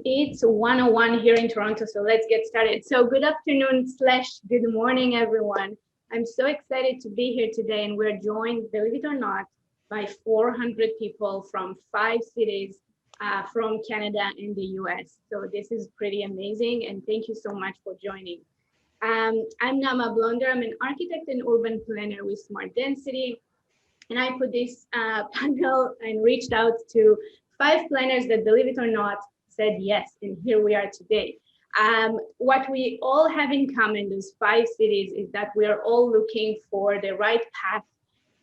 It's 1:01 here in Toronto, so let's get started. So good afternoon / good morning, everyone. I'm so excited to be here today, and we're joined, believe it or not, by 400 people from 5 cities from Canada and the US. So this is pretty amazing, and thank you so much for joining. I'm Nama Blonder. I'm an architect and urban planner with Smart Density, and I put this panel and reached out to 5 planners that, believe it or not, said yes, and here we are today. What we all have in common, those 5 cities, is that we are all looking for the right path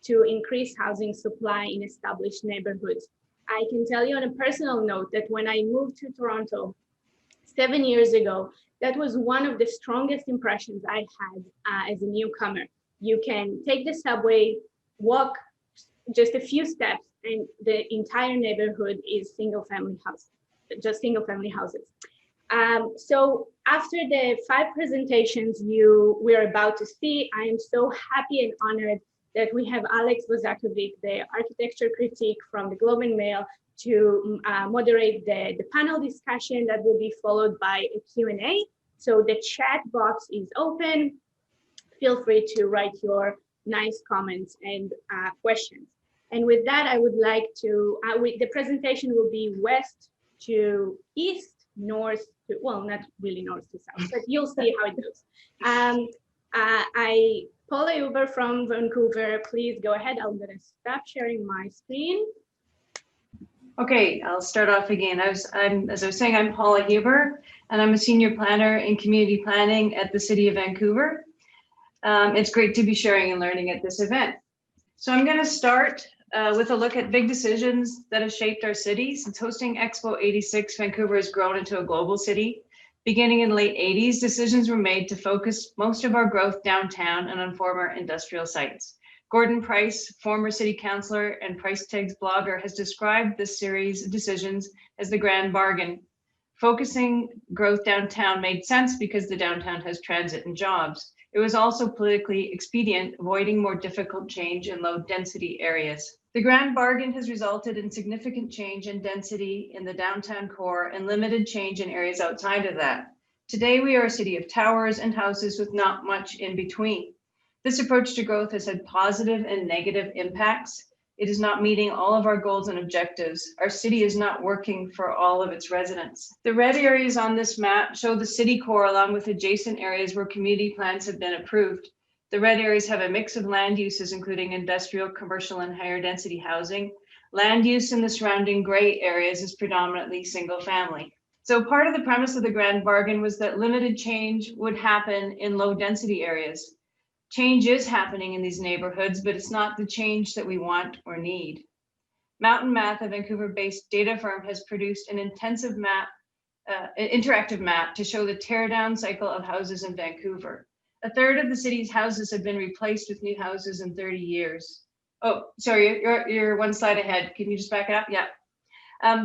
to increase housing supply in established neighborhoods. I can tell you on a personal note that when I moved to Toronto 7 years ago, that was one of the strongest impressions I had as a newcomer. You can take the subway, walk just a few steps, and the entire neighborhood is single-family houses, just single-family houses. So after the 5 presentations we're about to see, I am so happy and honored that we have Alex Bozikovic, the architecture critic from the Globe and Mail, to moderate the panel discussion that will be followed by a Q&A. So the chat box is open. Feel free to write your nice comments and questions. And with that, I would like to, the presentation will be west to east, north to, well, not really north to south, but you'll see how it goes. Paula Uber from Vancouver, please go ahead. I'm gonna stop sharing my screen. Okay, I'll start off again. As I was saying, I'm Paula Huber, and I'm a senior planner in community planning at the City of Vancouver. It's great to be sharing and learning at this event. So I'm going to start with a look at big decisions that have shaped our city. Since hosting Expo 86, Vancouver has grown into a global city. Beginning in the late 80s, decisions were made to focus most of our growth downtown and on former industrial sites. Gordon Price, former city councillor and Price Tags blogger, has described this series of decisions as the grand bargain. Focusing growth downtown made sense because the downtown has transit and jobs. It was also politically expedient, avoiding more difficult change in low density areas. The grand bargain has resulted in significant change in density in the downtown core and limited change in areas outside of that. Today, we are a city of towers and houses with not much in between. This approach to growth has had positive and negative impacts. It is not meeting all of our goals and objectives. Our city is not working for all of its residents. The red areas on this map show the city core along with adjacent areas where community plans have been approved. The red areas have a mix of land uses, including industrial, commercial, and higher density housing. Land use in the surrounding gray areas is predominantly single family. So part of the premise of the grand bargain was that limited change would happen in low density areas. Change is happening in these neighborhoods, but it's not the change that we want or need. Mountain Math, a Vancouver-based data firm, has produced an interactive map to show the teardown cycle of houses in Vancouver. A third of the city's houses have been replaced with new houses in 30 years. Oh, sorry, you're one slide ahead. Can you just back it up? Yeah.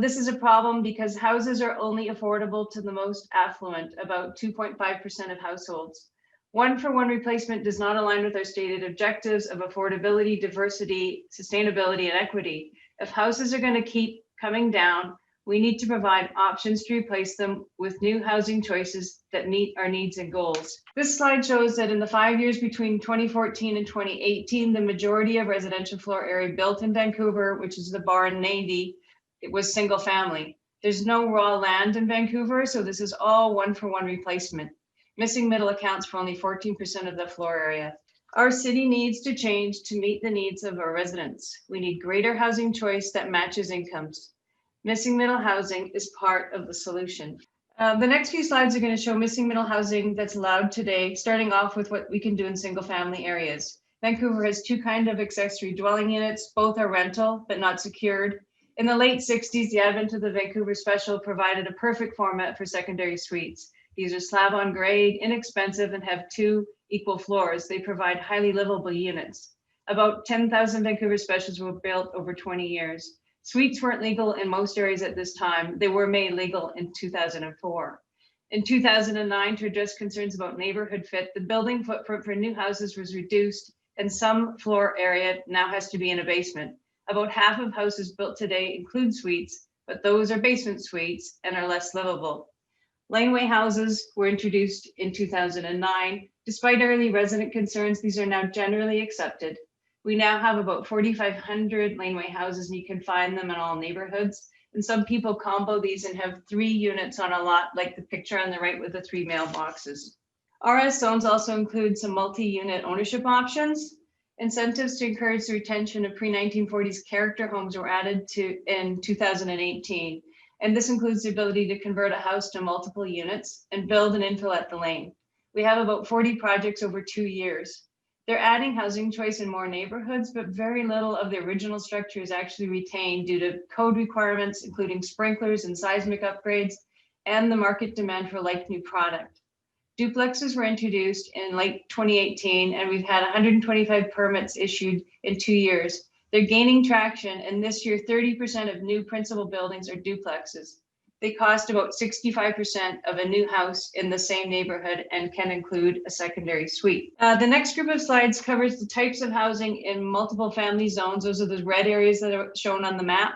This is a problem because houses are only affordable to the most affluent, about 2.5% of households. 1-for-1 replacement does not align with our stated objectives of affordability, diversity, sustainability, and equity. If houses are going to keep coming down, we need to provide options to replace them with new housing choices that meet our needs and goals. This slide shows that in the 5 years between 2014 and 2018, the majority of residential floor area built in Vancouver, which is the bar in navy, it was single family. There's no raw land in Vancouver, so this is all 1-for-1 replacement. Missing middle accounts for only 14% of the floor area. Our city needs to change to meet the needs of our residents. We need greater housing choice that matches incomes. Missing middle housing is part of the solution. The next few slides are going to show missing middle housing that's allowed today, starting off with what we can do in single family areas. Vancouver has 2 kinds of accessory dwelling units. Both are rental, but not secured. In the late 60s, the advent of the Vancouver Special provided a perfect format for secondary suites. These are slab on grade, inexpensive, and have 2 equal floors. They provide highly livable units. About 10,000 Vancouver Specials were built over 20 years. Suites weren't legal in most areas at this time. They were made legal in 2004. In 2009, to address concerns about neighborhood fit, the building footprint for new houses was reduced, and some floor area now has to be in a basement. About half of houses built today include suites, but those are basement suites and are less livable. Laneway houses were introduced in 2009. Despite early resident concerns, these are now generally accepted. We now have about 4,500 laneway houses, and you can find them in all neighborhoods. And some people combo these and have 3 units on a lot, like the picture on the right with the 3 mailboxes. RS zones also include some multi-unit ownership options. Incentives to encourage the retention of pre-1940s character homes were added to in 2018. And this includes the ability to convert a house to multiple units and build and infill at the lane. We have about 40 projects over 2 years. They're adding housing choice in more neighborhoods, but very little of the original structure is actually retained due to code requirements, including sprinklers and seismic upgrades, and the market demand for like new product. Duplexes were introduced in late 2018, and we've had 125 permits issued in 2 years. They're gaining traction, and this year, 30% of new principal buildings are duplexes. They cost about 65% of a new house in the same neighborhood and can include a secondary suite. The next group of slides covers the types of housing in multiple family zones. Those are the red areas that are shown on the map.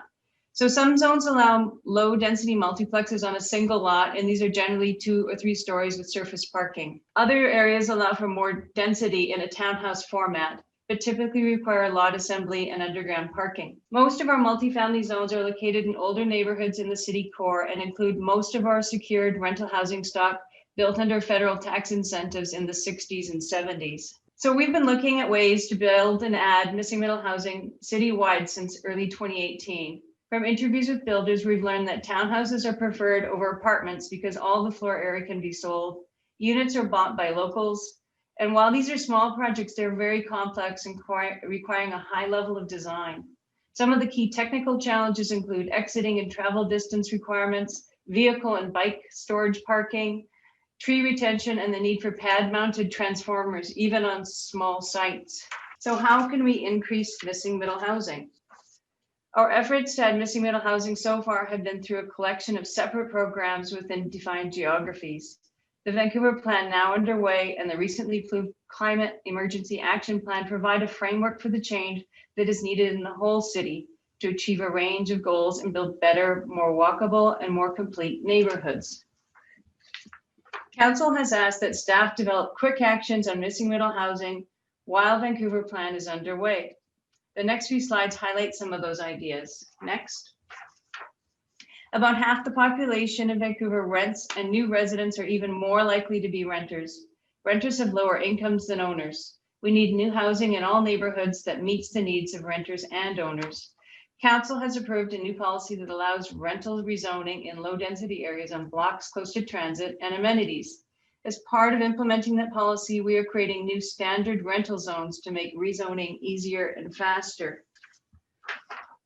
So some zones allow low density multiplexes on a single lot, and these are generally 2 or 3 stories with surface parking. Other areas allow for more density in a townhouse format, but typically require lot assembly and underground parking. Most of our multifamily zones are located in older neighborhoods in the city core and include most of our secured rental housing stock built under federal tax incentives in the 60s and 70s. So we've been looking at ways to build and add missing middle housing citywide since early 2018. From interviews with builders, we've learned that townhouses are preferred over apartments because all the floor area can be sold. Units are bought by locals. And while these are small projects, they're very complex and requiring a high level of design. Some of the key technical challenges include exiting and travel distance requirements, vehicle and bike storage parking, tree retention, and the need for pad-mounted transformers, even on small sites. So how can we increase missing middle housing? Our efforts to add missing middle housing so far have been through a collection of separate programs within defined geographies. The Vancouver Plan now underway and the recently approved Climate Emergency Action Plan provide a framework for the change that is needed in the whole city to achieve a range of goals and build better, more walkable, and more complete neighborhoods. Council has asked that staff develop quick actions on missing middle housing while Vancouver Plan is underway. The next few slides highlight some of those ideas. Next. About half the population in Vancouver rents, and new residents are even more likely to be renters. Renters have lower incomes than owners. We need new housing in all neighborhoods that meets the needs of renters and owners. Council has approved a new policy that allows rental rezoning in low density areas on blocks close to transit and amenities. As part of implementing that policy, we are creating new standard rental zones to make rezoning easier and faster.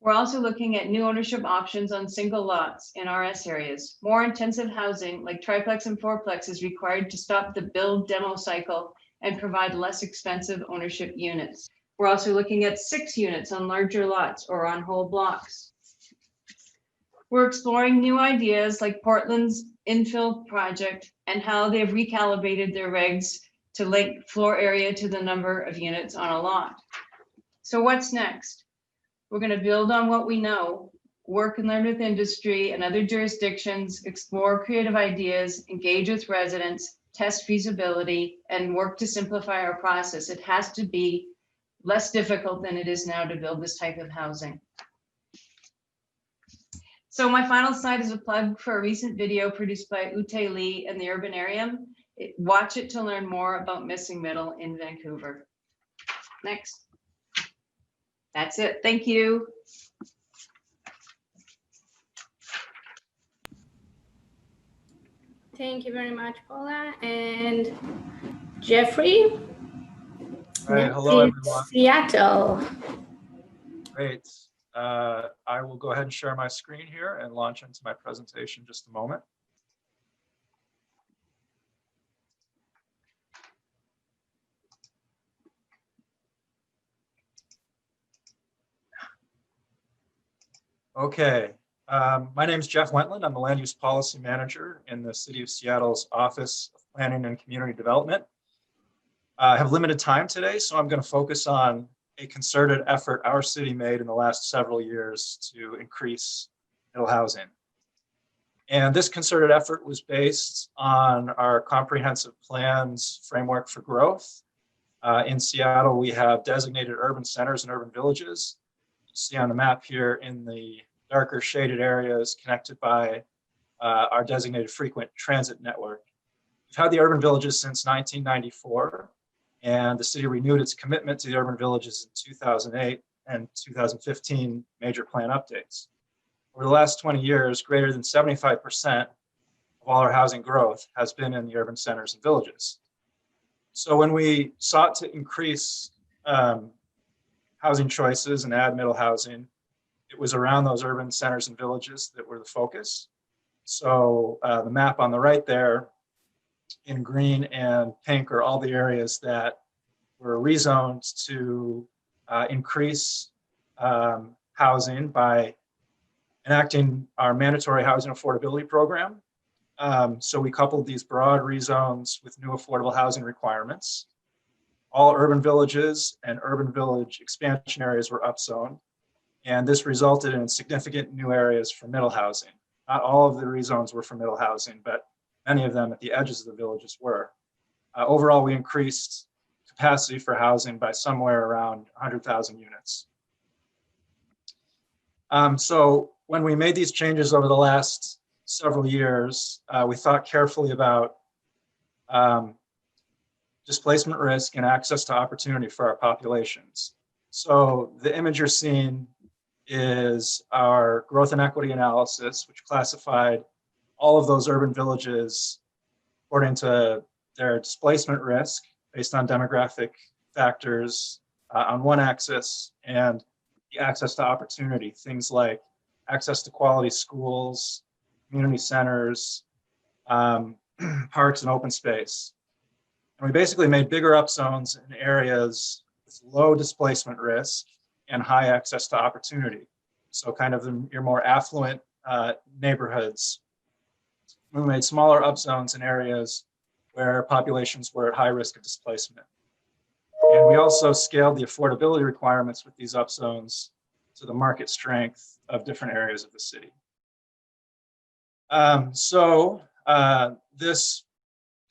We're also looking at new ownership options on single lots in RS areas. More intensive housing like triplex and fourplex is required to stop the build demo cycle and provide less expensive ownership units. We're also looking at 6 units on larger lots or on whole blocks. We're exploring new ideas like Portland's infill project and how they've recalibrated their regs to link floor area to the number of units on a lot. So what's next? We're going to build on what we know, work and learn with industry and other jurisdictions, explore creative ideas, engage with residents, test feasibility, and work to simplify our process. It has to be less difficult than it is now to build this type of housing. So my final slide is a plug for a recent video produced by Ute Lee and the Urbanarium. Watch it to learn more about missing middle in Vancouver. Next. That's it. Thank you. Thank you very much, Paula. And Geoffrey? All right, hello everyone. Seattle. Great. I will go ahead and share my screen here and launch into my presentation in just a moment. Okay, my name is Jeff Wentlandt. I'm the Land Use Policy Manager in the City of Seattle's Office of Planning and Community Development. I have limited time today, so I'm going to focus on a concerted effort our city made in the last several years to increase middle housing. And this concerted effort was based on our comprehensive plans framework for growth. In Seattle, we have designated urban centers and urban villages. You see on the map here in the darker shaded areas connected by our designated frequent transit network. We've had the urban villages since 1994, and the city renewed its commitment to the urban villages in 2008 and 2015 major plan updates. Over the last 20 years, greater than 75% of all our housing growth has been in the urban centers and villages. So when we sought to increase housing choices and add middle housing, it was around those urban centers and villages that were the focus. So the map on the right there in green and pink are all the areas that were rezoned to increase housing by enacting our mandatory housing affordability program. So we coupled these broad rezones with new affordable housing requirements. All urban villages and urban village expansion areas were upzoned, and this resulted in significant new areas for middle housing. Not all of the rezones were for middle housing, but many of them at the edges of the villages were. Overall, we increased capacity for housing by somewhere around 100,000 units. So when we made these changes over the last several years, we thought carefully about displacement risk and access to opportunity for our populations. So the image you're seeing is our growth and equity analysis, which classified all of those urban villages according to their displacement risk based on demographic factors on one axis, and the access to opportunity, things like access to quality schools, community centers, parks and open space. And we basically made bigger upzones in areas with low displacement risk and high access to opportunity. So kind of your more affluent neighborhoods. We made smaller upzones in areas where populations were at high risk of displacement. And we also scaled the affordability requirements with these upzones to the market strength of different areas of the city. This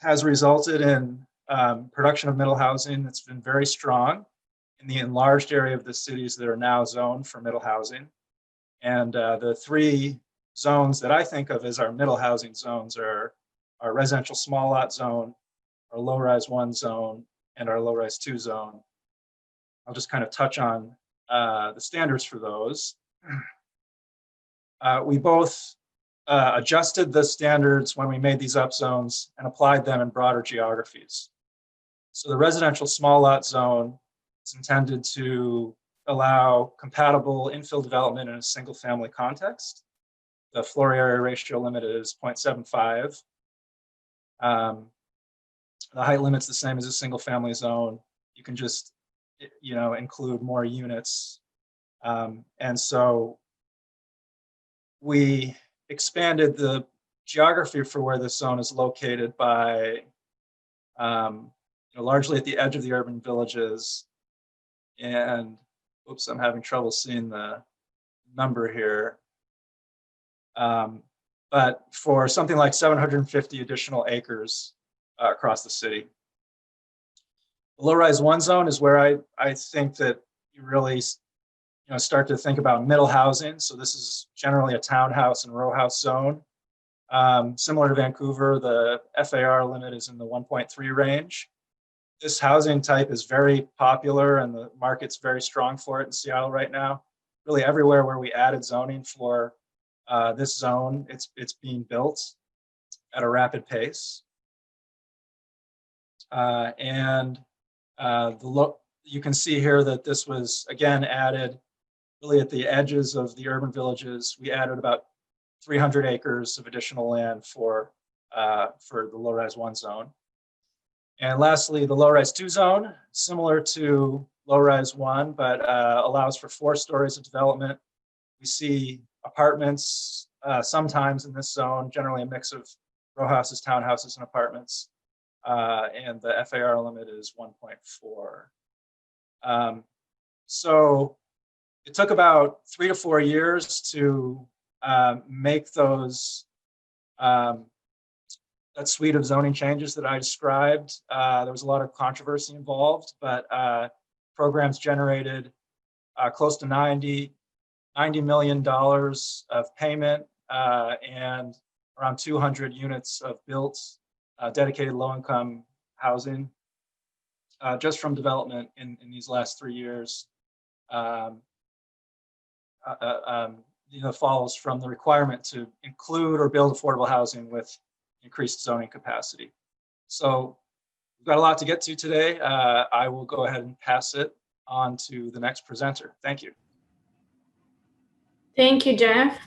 has resulted in production of middle housing that's been very strong in the enlarged area of the cities that are now zoned for middle housing. And the three zones that I think of as our middle housing zones are our residential small lot zone, our low-rise 1 zone, and our low-rise 2 zone. I'll just kind of touch on the standards for those. We both adjusted the standards when we made these upzones and applied them in broader geographies. So the residential small lot zone is intended to allow compatible infill development in a single family context. The floor area ratio limit is 0.75. The height limit's the same as a single family zone. You can just, include more units. And so we expanded the geography for where this zone is located by largely at the edge of the urban villages. And oops, I'm having trouble seeing the number here. But for something like 750 additional acres across the city. The low-rise 1 zone is where I think that you really start to think about middle housing. So this is generally a townhouse and row house zone. Similar to Vancouver, the FAR limit is in the 1.3 range. This housing type is very popular and the market's very strong for it in Seattle right now. Really everywhere where we added zoning for this zone, it's being built at a rapid pace. You can see here that this was again added really at the edges of the urban villages. We added about 300 acres of additional land for the low-rise 1 zone. And lastly, the low-rise 2 zone, similar to low-rise 1, but allows for 4 stories of development. We see apartments sometimes in this zone, generally a mix of row houses, townhouses, and apartments. And the FAR limit is 1.4. So it took about 3 to 4 years to make those that suite of zoning changes that I described. There was a lot of controversy involved, but programs generated close to $90 million of payment and around 200 units of built dedicated low-income housing just from development in these last 3 years. Follows from the requirement to include or build affordable housing with increased zoning capacity. So we've got a lot to get to today. I will go ahead and pass it on to the next presenter. Thank you. Thank you, Jeff.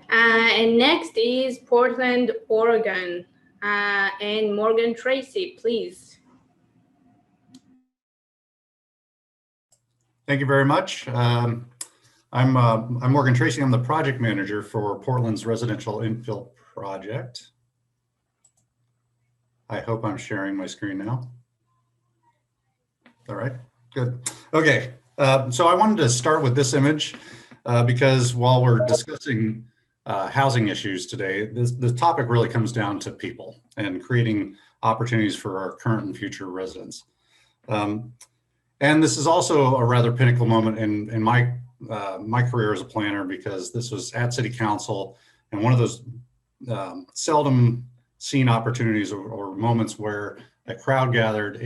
And next is Portland, Oregon. And Morgan Tracy, please. Thank you very much. I'm Morgan Tracy. I'm the project manager for Portland's residential infill project. I hope I'm sharing my screen now. All right, good. Okay, so I wanted to start with this image because while we're discussing housing issues today, the topic really comes down to people and creating opportunities for our current and future residents. And this is also a rather pinnacle moment in my career as a planner, because this was at City Council and one of those seldom seen opportunities or moments where a crowd gathered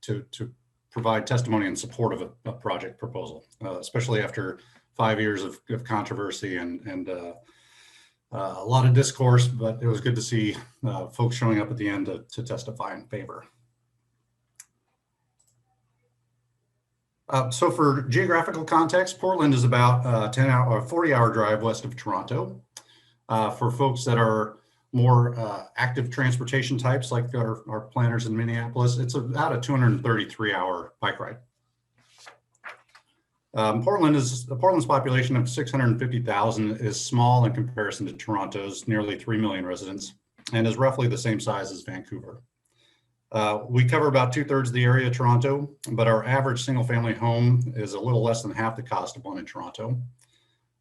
to provide testimony in support of a project proposal, especially after 5 years of controversy and a lot of discourse. But it was good to see folks showing up at the end to testify in favor. So for geographical context, Portland is about a 40-hour drive west of Toronto. For folks that are more active transportation types, like our planners in Minneapolis, it's about a 233-hour bike ride. Portland's population of 650,000 is small in comparison to Toronto's nearly 3 million residents, and is roughly the same size as Vancouver. We cover about 2/3 of the area of Toronto, but our average single-family home is a little less than half the cost of one in Toronto.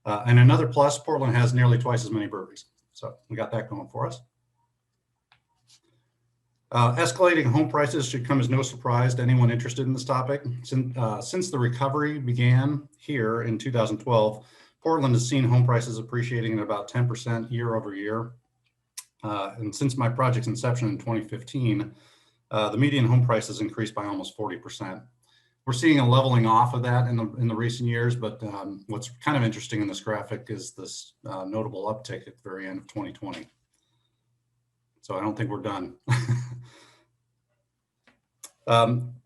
And another plus, Portland has nearly twice as many breweries. So we got that going for us. Escalating home prices should come as no surprise to anyone interested in this topic. Since the recovery began here in 2012, Portland has seen home prices appreciating at about 10% year over year. And since my project's inception in 2015, the median home price has increased by almost 40%. We're seeing a leveling off of that in the recent years, but what's kind of interesting in this graphic is this notable uptick at the very end of 2020. So I don't think we're done.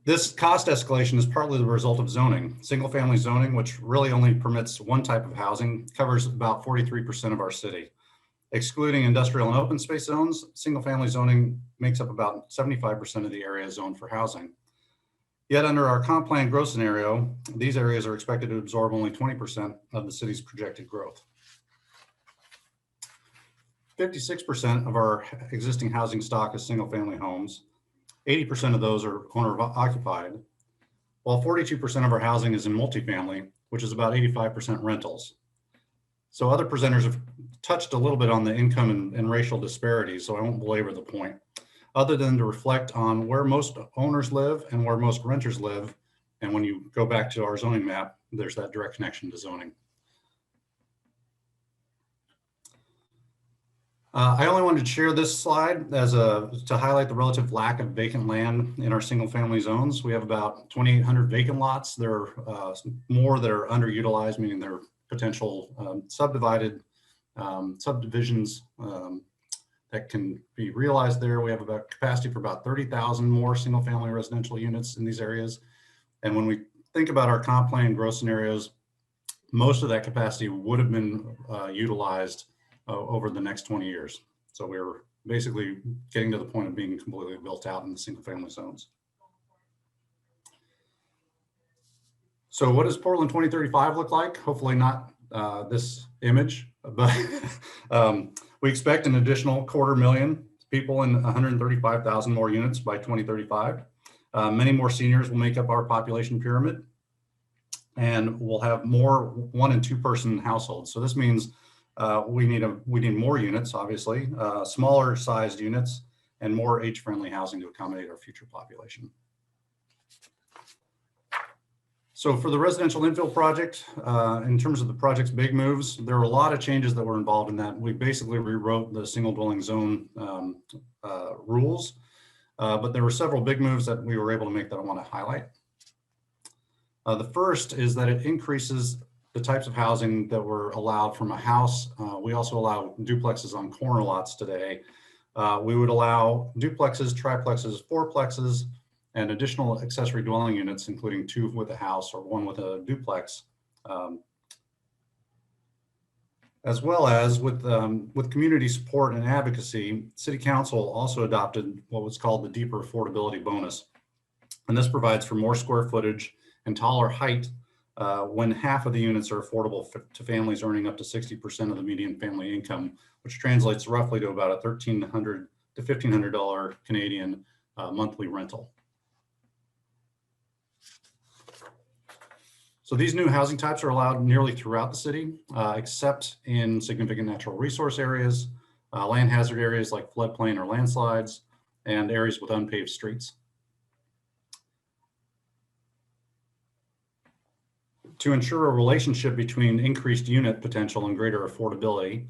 This cost escalation is partly the result of zoning. Single-family zoning, which really only permits one type of housing, covers about 43% of our city. Excluding industrial and open space zones, single-family zoning makes up about 75% of the area zoned for housing. Yet under our comp plan growth scenario, these areas are expected to absorb only 20% of the city's projected growth. 56% of our existing housing stock is single-family homes. 80% of those are owner-occupied, while 42% of our housing is in multifamily, which is about 85% rentals. So other presenters have touched a little bit on the income and racial disparities, so I won't belabor the point, other than to reflect on where most owners live and where most renters live. And when you go back to our zoning map, there's that direct connection to zoning. I only wanted to share this slide to highlight the relative lack of vacant land in our single family zones. We have about 2,800 vacant lots. There are more that are underutilized, meaning they're potential subdivisions that can be realized there. We have about capacity for about 30,000 more single family residential units in these areas. And when we think about our comp plan growth scenarios, most of that capacity would have been utilized over the next 20 years. So we're basically getting to the point of being completely built out in the single family zones. So what does Portland 2035 look like? Hopefully not this image, but we expect an additional 250,000 people and 135,000 more units by 2035. Many more seniors will make up our population pyramid. and we'll have more 1 and 2 person households. So this means we need more units, obviously, smaller sized units, and more age-friendly housing to accommodate our future population. So for the residential infill project, in terms of the project's big moves, there were a lot of changes that were involved in that. We basically rewrote the single dwelling zone rules, but there were several big moves that we were able to make that I want to highlight. The first is that it increases the types of housing that were allowed from a house. We also allow duplexes on corner lots today. We would allow duplexes, triplexes, fourplexes, and additional accessory dwelling units, including 2 with a house or 1 with a duplex, as well as with community support and advocacy. City Council also adopted what was called the deeper affordability bonus, and this provides for more square footage and taller height when half of the units are affordable to families earning up to 60% of the median family income, which translates roughly to about a $1,300 to $1,500 Canadian monthly rental. So these new housing types are allowed nearly throughout the city, except in significant natural resource areas, land hazard areas like floodplain or landslides, and areas with unpaved streets. To ensure a relationship between increased unit potential and greater affordability,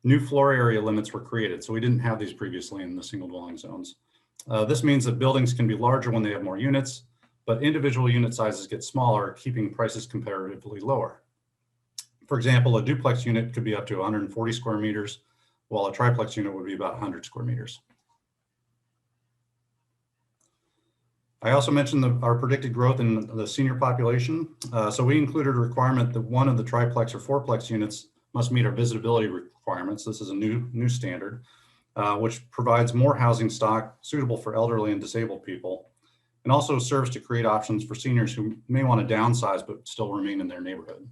new floor area limits were created. So we didn't have these previously in the single dwelling zones. This means that buildings can be larger when they have more units, but individual unit sizes get smaller, keeping prices comparatively lower. For example, a duplex unit could be up to 140 square meters, while a triplex unit would be about 100 square meters. I also mentioned our predicted growth in the senior population. So we included a requirement that 1 of the triplex or fourplex units must meet our visitability requirements. This is a new standard, which provides more housing stock suitable for elderly and disabled people, and also serves to create options for seniors who may want to downsize but still remain in their neighborhood.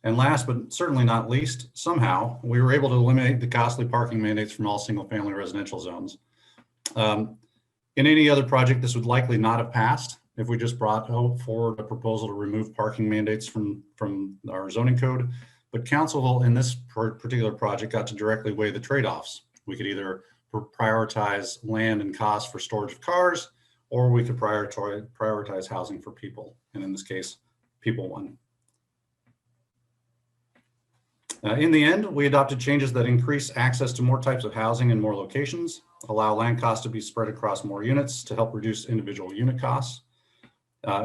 And last but certainly not least, somehow we were able to eliminate the costly parking mandates from all single-family residential zones. In any other project, this would likely not have passed if we just brought forward a proposal to remove parking mandates from our zoning code. But council in this particular project got to directly weigh the trade-offs. We could either prioritize land and cost for storage of cars, or we could prioritize housing for people. And in this case, people won. In the end, we adopted changes that increase access to more types of housing in more locations, allow land costs to be spread across more units to help reduce individual unit costs,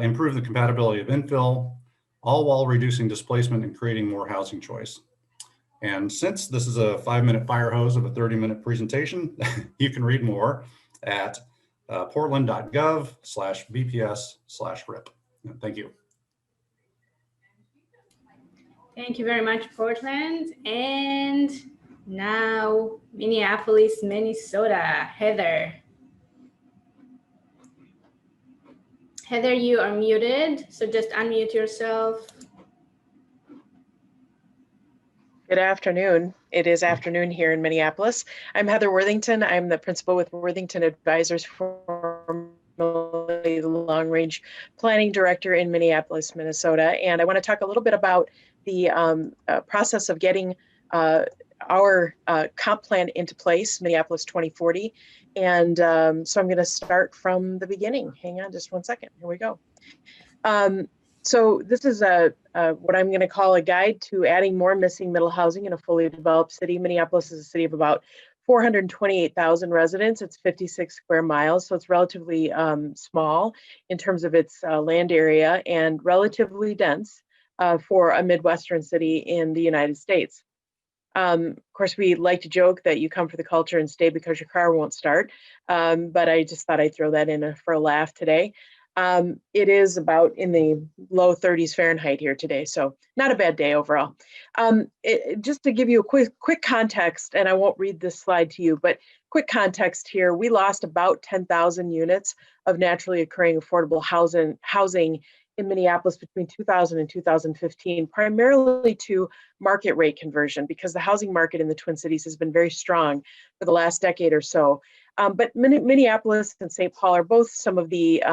improve the compatibility of infill, all while reducing displacement and creating more housing choice. And since this is a 5-minute fire hose of a 30-minute presentation, you can read more at portland.gov/BPS/RIP. Thank you. Thank you very much, Portland. And now Minneapolis, Minnesota, Heather. Heather, you are muted, so just unmute yourself. Good afternoon. It is afternoon here in Minneapolis. I'm Heather Worthington. I'm the principal with Worthington Advisors, formerly the Long Range Planning Director in Minneapolis, Minnesota. And I want to talk a little bit about the process of getting our comp plan into place, Minneapolis 2040. And so I'm going to start from the beginning. Hang on just one second. Here we go. So this is what I'm going to call a guide to adding more missing middle housing in a fully developed city. Minneapolis is a city of about 428,000 residents. It's 56 square miles, so it's relatively small in terms of its land area and relatively dense for a Midwestern city in the United States. Of course, we like to joke that you come for the culture and stay because your car won't start, but I just thought I'd throw that in for a laugh today. It is about in the low 30s Fahrenheit here today, so not a bad day overall. Just to give you a quick context, and I won't read this slide to you, but quick context here, we lost about 10,000 units of naturally occurring affordable housing in Minneapolis between 2000 and 2015, primarily to market rate conversion, because the housing market in the Twin Cities has been very strong for the last decade or so. But Minneapolis and St. Paul are both some of the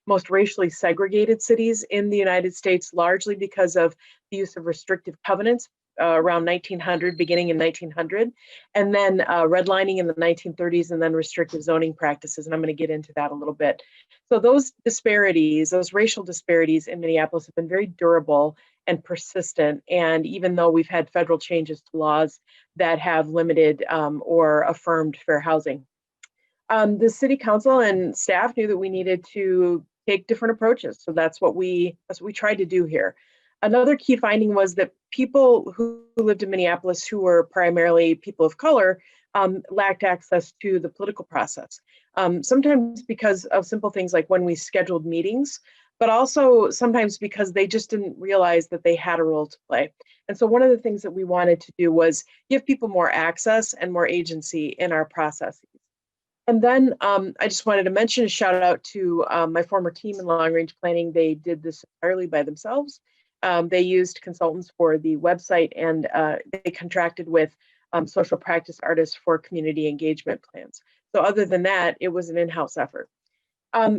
most racially segregated cities in the United States, largely because of the use of restrictive covenants around 1900, beginning in 1900, and then redlining in the 1930s, and then restrictive zoning practices. And I'm going to get into that a little bit. So those disparities, those racial disparities in Minneapolis have been very durable and persistent. And even though we've had federal changes to laws that have limited or affirmed fair housing, the city council and staff knew that we needed to take different approaches. So that's what we tried to do here. Another key finding was that people who lived in Minneapolis, who were primarily people of color, lacked access to the political process. Sometimes because of simple things like when we scheduled meetings, but also sometimes because they just didn't realize that they had a role to play. And so one of the things that we wanted to do was give people more access and more agency in our processes. And then I just wanted to mention a shout out to my former team in long range planning. They did this entirely by themselves. They used consultants for the website, and they contracted with social practice artists for community engagement plans. So other than that, it was an in-house effort.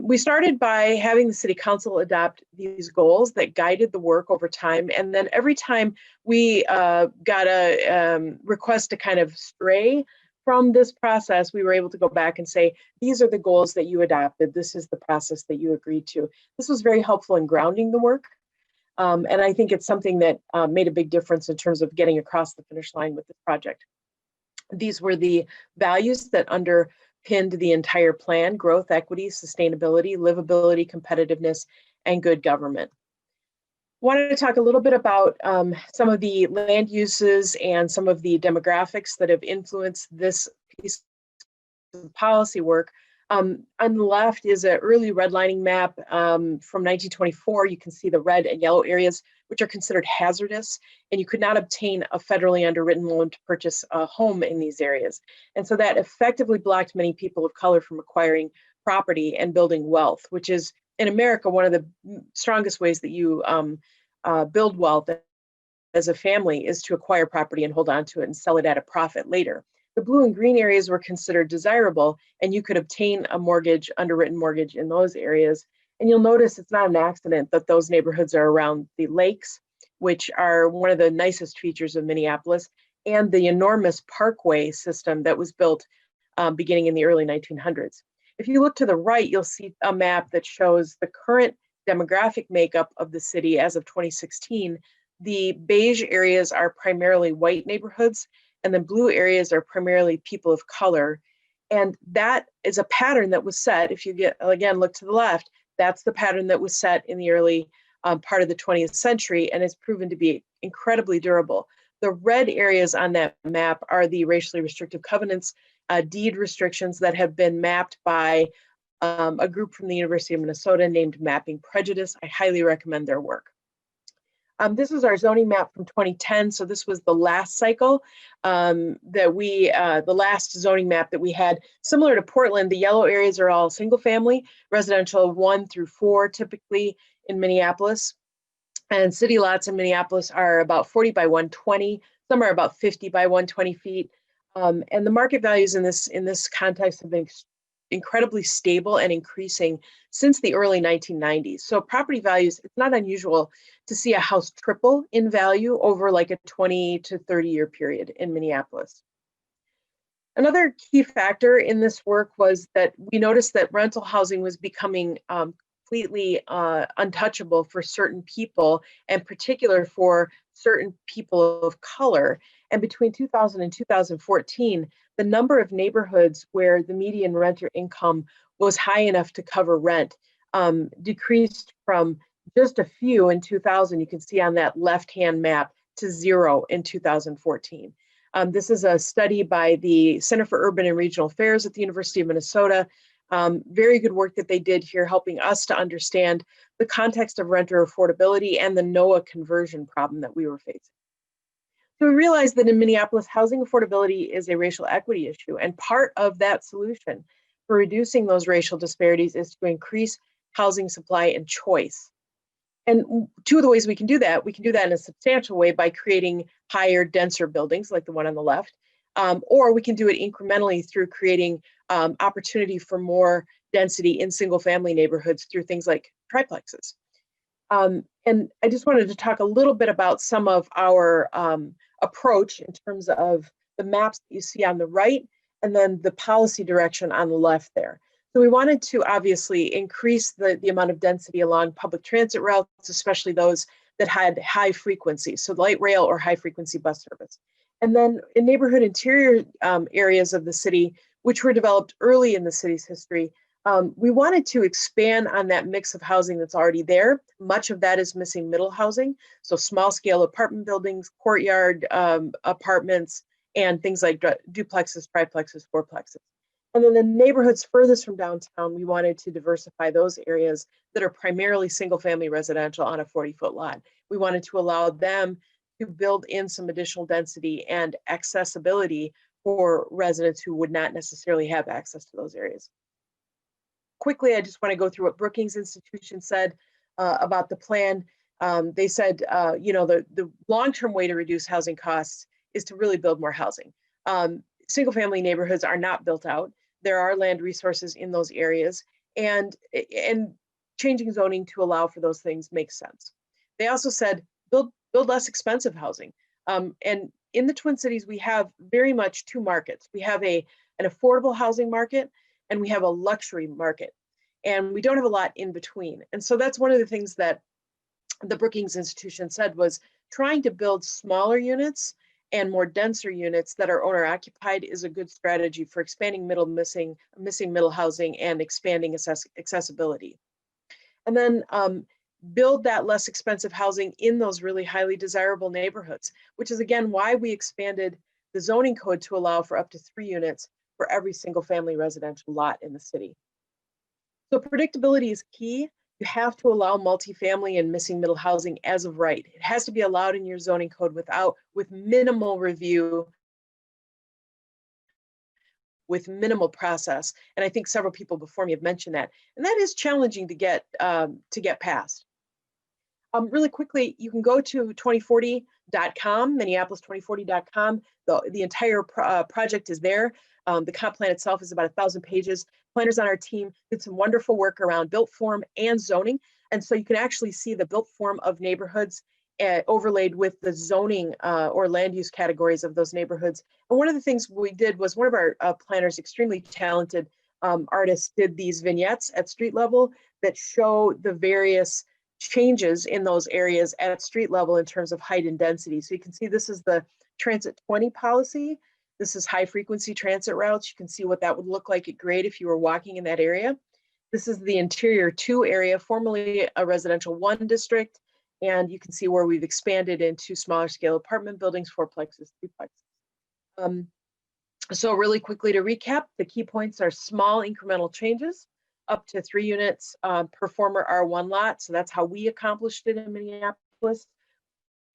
We started by having the city council adopt these goals that guided the work over time. And then every time we got a request to kind of stray from this process, we were able to go back and say, these are the goals that you adopted. This is the process that you agreed to. This was very helpful in grounding the work. And I think it's something that made a big difference in terms of getting across the finish line with this project. These were the values that underpinned the entire plan: growth, equity, sustainability, livability, competitiveness, and good government. Wanted to talk a little bit about some of the land uses and some of the demographics that have influenced this piece of policy work. On the left is an early redlining map from 1924. You can see the red and yellow areas, which are considered hazardous, and you could not obtain a federally underwritten loan to purchase a home in these areas. And so that effectively blocked many people of color from acquiring property and building wealth, which is, in America, one of the strongest ways that you build wealth as a family is to acquire property and hold on to it and sell it at a profit later. The blue and green areas were considered desirable, and you could obtain a mortgage, underwritten mortgage in those areas. And you'll notice it's not an accident that those neighborhoods are around the lakes, which are one of the nicest features of Minneapolis, and the enormous parkway system that was built beginning in the early 1900s. If you look to the right, you'll see a map that shows the current demographic makeup of the city as of 2016. The beige areas are primarily white neighborhoods, and the blue areas are primarily people of color. And that is a pattern that was set. If you again look to the left, that's the pattern that was set in the early part of the 20th century, and has proven to be incredibly durable. The red areas on that map are the racially restrictive covenants, deed restrictions that have been mapped by a group from the University of Minnesota named Mapping Prejudice. I highly recommend their work. This is our zoning map from 2010. So this was the last cycle the last zoning map that we had. Similar to Portland, the yellow areas are all single family, residential 1 through 4, typically in Minneapolis. And city lots in Minneapolis are about 40 by 120. Some are about 50 by 120 feet. And the market values in this context have been incredibly stable and increasing since the early 1990s. So property values, it's not unusual to see a house triple in value over like a 20 to 30 year period in Minneapolis. Another key factor in this work was that we noticed that rental housing was becoming completely untouchable for certain people, and particular for certain people of color. And between 2000 and 2014, the number of neighborhoods where the median renter income was high enough to cover rent decreased from just a few in 2000, you can see on that left-hand map, to 0 in 2014. This is a study by the Center for Urban and Regional Affairs at the University of Minnesota. Very good work that they did here, helping us to understand the context of renter affordability and the NOAA conversion problem that we were facing. So we realized that in Minneapolis, housing affordability is a racial equity issue, and part of that solution for reducing those racial disparities is to increase housing supply and choice. And two of the ways we can do that in a substantial way by creating higher, denser buildings like the one on the left, or we can do it incrementally through creating opportunity for more density in single family neighborhoods through things like triplexes. And I just wanted to talk a little bit about some of our approach in terms of the maps that you see on the right, and then the policy direction on the left there. So we wanted to obviously increase the amount of density along public transit routes, especially those that had high frequency, so light rail or high frequency bus service. And then in neighborhood interior areas of the city, which were developed early in the city's history, we wanted to expand on that mix of housing that's already there. Much of that is missing middle housing, so small scale apartment buildings, courtyard apartments, and things like duplexes, triplexes, fourplexes. And then the neighborhoods furthest from downtown, we wanted to diversify those areas that are primarily single family residential on a 40-foot lot. We wanted to allow them to build in some additional density and accessibility for residents who would not necessarily have access to those areas. Quickly, I just want to go through what Brookings Institution said about the plan. They said, you know, the long-term way to reduce housing costs is to really build more housing. Single-family neighborhoods are not built out. There are land resources in those areas, and changing zoning to allow for those things makes sense. They also said build less expensive housing. And in the Twin Cities, we have very much two markets. We have an affordable housing market, and we have a luxury market, and we don't have a lot in between. And so that's one of the things that the Brookings Institution said was trying to build smaller units and more denser units that are owner occupied is a good strategy for expanding missing middle housing and expanding accessibility. And then build that less expensive housing in those really highly desirable neighborhoods, which is again why we expanded the zoning code to allow for up to 3 units for every single family residential lot in the city. So predictability is key. You have to allow multifamily and missing middle housing as of right. It has to be allowed in your zoning code with minimal review, with minimal process. And I think several people before me have mentioned that. And that is challenging to get past. Really quickly, you can go to 2040.com, Minneapolis2040.com. The entire project is there. The comp plan itself is about 1,000 pages. Planners on our team did some wonderful work around built form and zoning. And so you can actually see the built form of neighborhoods overlaid with the zoning or land use categories of those neighborhoods. And one of the things we did was one of our planners, extremely talented artists, did these vignettes at street level that show the various changes in those areas at street level in terms of height and density. So you can see this is the Transit 20 policy. This is high frequency transit routes. You can see what that would look like at grade if you were walking in that area. This is the Interior 2 area, formerly a residential 1 district. And you can see where we've expanded into smaller scale apartment buildings, fourplexes, duplexes. So really quickly to recap, the key points are small incremental changes, up to 3 units per former R1 lot. So that's how we accomplished it in Minneapolis.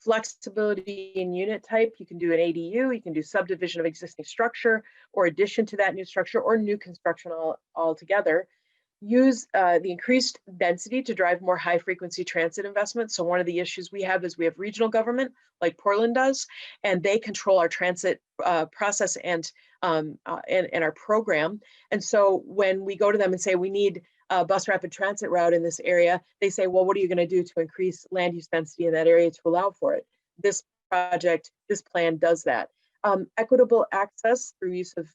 Flexibility in unit type, you can do an ADU, you can do subdivision of existing structure or addition to that new structure or new construction altogether. Use the increased density to drive more high frequency transit investment. So one of the issues we have is we have regional government like Portland does, and they control our transit process and our program. And so when we go to them and say we need a bus rapid transit route in this area, they say, well, what are you going to do to increase land use density in that area to allow for it? This project, this plan does that. Equitable access through use of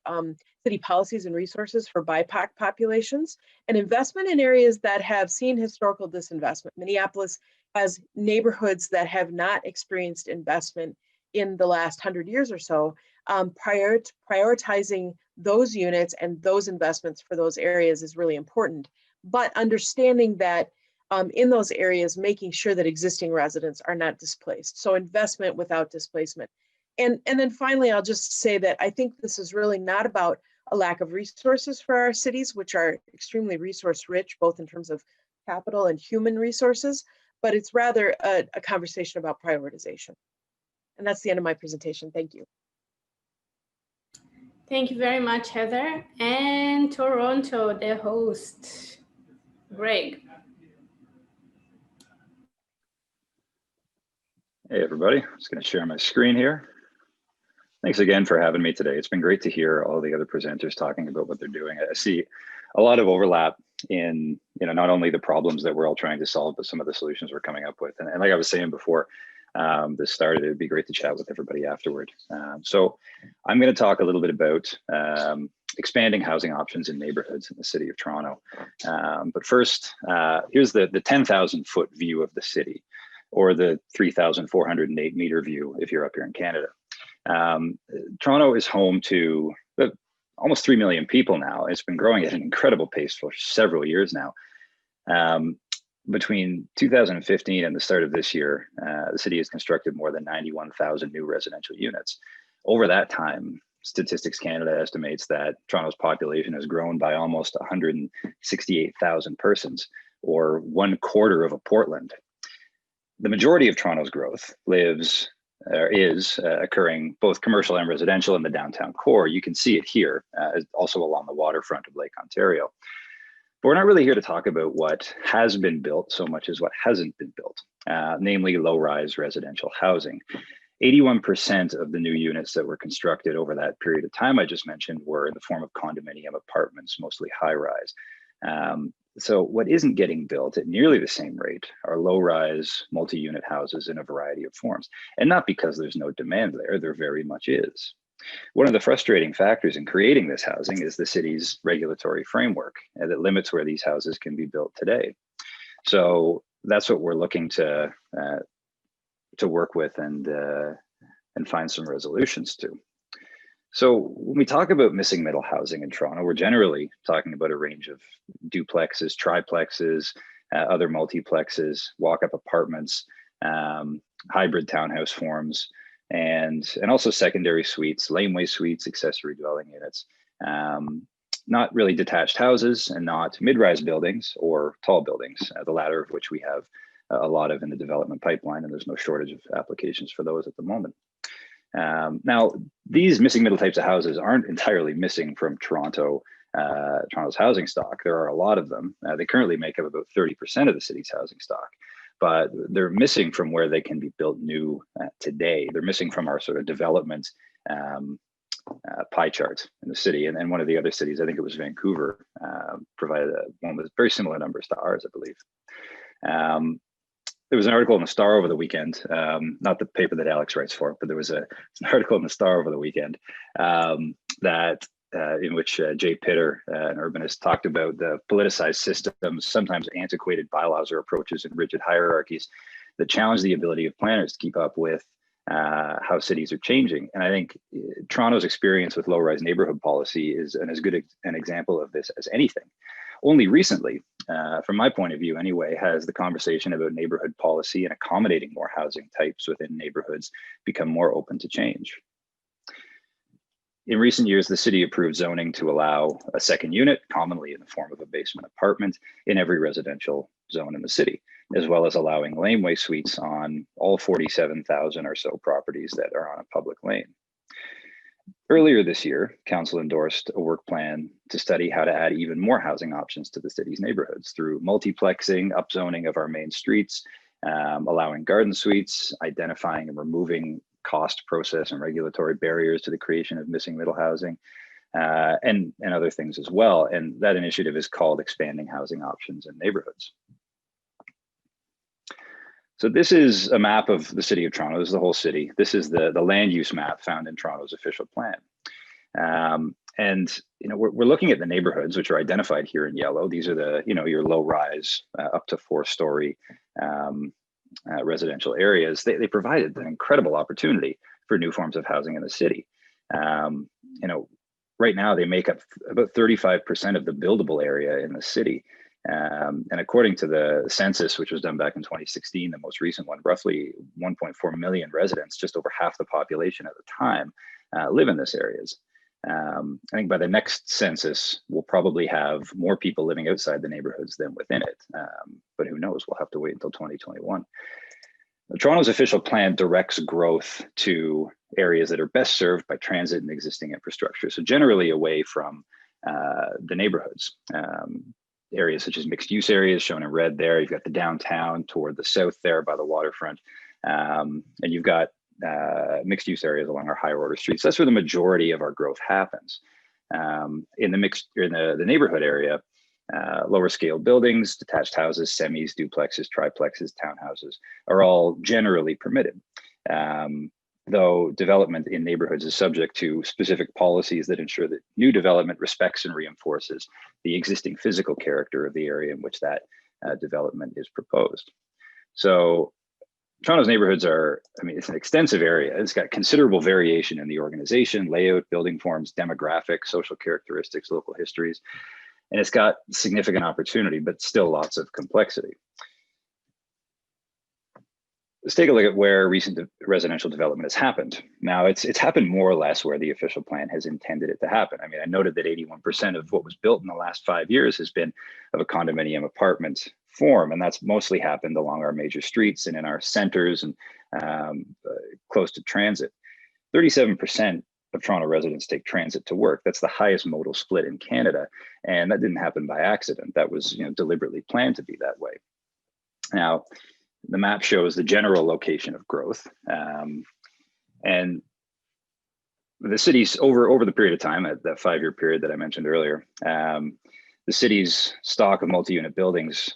city policies and resources for BIPOC populations, and investment in areas that have seen historical disinvestment. Minneapolis has neighborhoods that have not experienced investment in the last 100 years or so. Prioritizing those units and those investments for those areas is really important. But understanding that in those areas, making sure that existing residents are not displaced. So investment without displacement. And then finally, I'll just say that I think this is really not about a lack of resources for our cities, which are extremely resource rich, both in terms of capital and human resources, but it's rather a conversation about prioritization. And that's the end of my presentation. Thank you. Thank you very much, Heather. And Toronto, the host, Graig. Hey everybody, I'm just going to share my screen here. Thanks again for having me today. It's been great to hear all the other presenters talking about what they're doing. I see a lot of overlap in, not only the problems that we're all trying to solve, but some of the solutions we're coming up with. And like I was saying before this started, it'd be great to chat with everybody afterward. So I'm going to talk a little bit about expanding housing options in neighborhoods in the city of Toronto. But first, here's the 10,000 foot view of the city, or the 3,408 meter view if you're up here in Canada. Toronto is home to almost 3 million people now. It's been growing at an incredible pace for several years now. Between 2015 and the start of this year, the city has constructed more than 91,000 new residential units. Over that time, Statistics Canada estimates that Toronto's population has grown by almost 168,000 persons, or 1/4 of a Portland. The majority of Toronto's growth is occurring both commercial and residential in the downtown core. You can see it here, also along the waterfront of Lake Ontario. But we're not really here to talk about what has been built so much as what hasn't been built, namely low-rise residential housing. 81% of the new units that were constructed over that period of time I just mentioned were in the form of condominium apartments, mostly high-rise. So what isn't getting built at nearly the same rate are low-rise multi-unit houses in a variety of forms. And not because there's no demand there very much is. One of the frustrating factors in creating this housing is the city's regulatory framework that limits where these houses can be built today. So that's what we're looking to work with and find some resolutions to. So when we talk about missing middle housing in Toronto, we're generally talking about a range of duplexes, triplexes, other multiplexes, walk-up apartments, hybrid townhouse forms, and also secondary suites, laneway suites, accessory dwelling units. Not really detached houses, and not mid-rise buildings or tall buildings, the latter of which we have a lot of in the development pipeline, and there's no shortage of applications for those at the moment. Now, these missing middle types of houses aren't entirely missing from Toronto's housing stock. There are a lot of them. They currently make up about 30% of the city's housing stock, but they're missing from where they can be built new today. They're missing from our sort of development pie chart in the city. And one of the other cities, I think it was Vancouver, provided one with very similar numbers to ours, I believe. There was an article in the Star over the weekend, not the paper that Alex writes for, but there was an article in the Star over the weekend in which Jay Pitter, an urbanist, talked about the politicized systems, sometimes antiquated bylaws or approaches and rigid hierarchies that challenge the ability of planners to keep up with how cities are changing. And I think Toronto's experience with low-rise neighborhood policy is as good an example of this as anything. Only recently, from my point of view anyway, has the conversation about neighborhood policy and accommodating more housing types within neighborhoods become more open to change. In recent years, the city approved zoning to allow a second unit, commonly in the form of a basement apartment, in every residential zone in the city, as well as allowing laneway suites on all 47,000 or so properties that are on a public lane. Earlier this year, council endorsed a work plan to study how to add even more housing options to the city's neighborhoods through multiplexing, upzoning of our main streets, allowing garden suites, identifying and removing cost, process, and regulatory barriers to the creation of missing middle housing, and other things as well. And that initiative is called Expanding Housing Options in Neighborhoods. So this is a map of the city of Toronto. This is the whole city. This is the land use map found in Toronto's official plan. And we're looking at the neighborhoods, which are identified here in yellow. These are the your low rise up to 4-story residential areas. They provided an incredible opportunity for new forms of housing in the city. Right now they make up about 35% of the buildable area in the city. And according to the census, which was done back in 2016, the most recent one, roughly 1.4 million residents, just over half the population at the time, live in these areas. I think by the next census, we'll probably have more people living outside the neighborhoods than within it. But who knows? We'll have to wait until 2021. Toronto's official plan directs growth to areas that are best served by transit and existing infrastructure. So generally away from the neighborhoods. Areas such as mixed use areas shown in red there. You've got the downtown toward the south there by the waterfront. And you've got mixed use areas along our higher order streets. That's where the majority of our growth happens. In the neighborhood area, lower scale buildings, detached houses, semis, duplexes, triplexes, townhouses are all generally permitted. Though development in neighborhoods is subject to specific policies that ensure that new development respects and reinforces the existing physical character of the area in which that development is proposed. So Toronto's neighborhoods are, I mean, it's an extensive area. It's got considerable variation in the organization, layout, building forms, demographics, social characteristics, local histories, and it's got significant opportunity, but still lots of complexity. Let's take a look at where recent residential development has happened. Now, it's happened more or less where the official plan has intended it to happen. I mean, I noted that 81% of what was built in the last 5 years has been of a condominium apartment form, and that's mostly happened along our major streets and in our centers and close to transit. 37% of Toronto residents take transit to work. That's the highest modal split in Canada, and that didn't happen by accident. That was, deliberately planned to be that way. Now, the map shows the general location of growth, and the city's over the period of time, at that 5-year period that I mentioned earlier, the city's stock of multi-unit buildings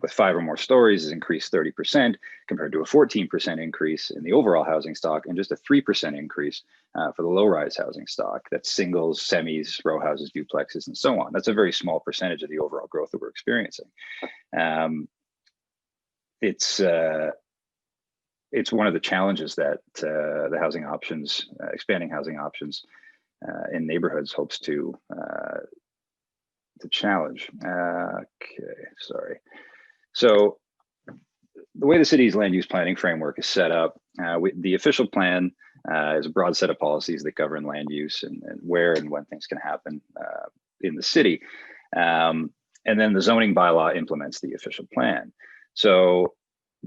with 5 or more stories has increased 30% compared to a 14% increase in the overall housing stock and just a 3% increase for the low-rise housing stock. That's singles, semis, row houses, duplexes, and so on. That's a very small percentage of the overall growth that we're experiencing. It's one of the challenges that the housing options, expanding housing options in neighborhoods hopes to challenge. Okay, sorry. So the way the city's land use planning framework is set up, the official plan is a broad set of policies that govern land use and where and when things can happen in the city. And then the zoning bylaw implements the official plan. So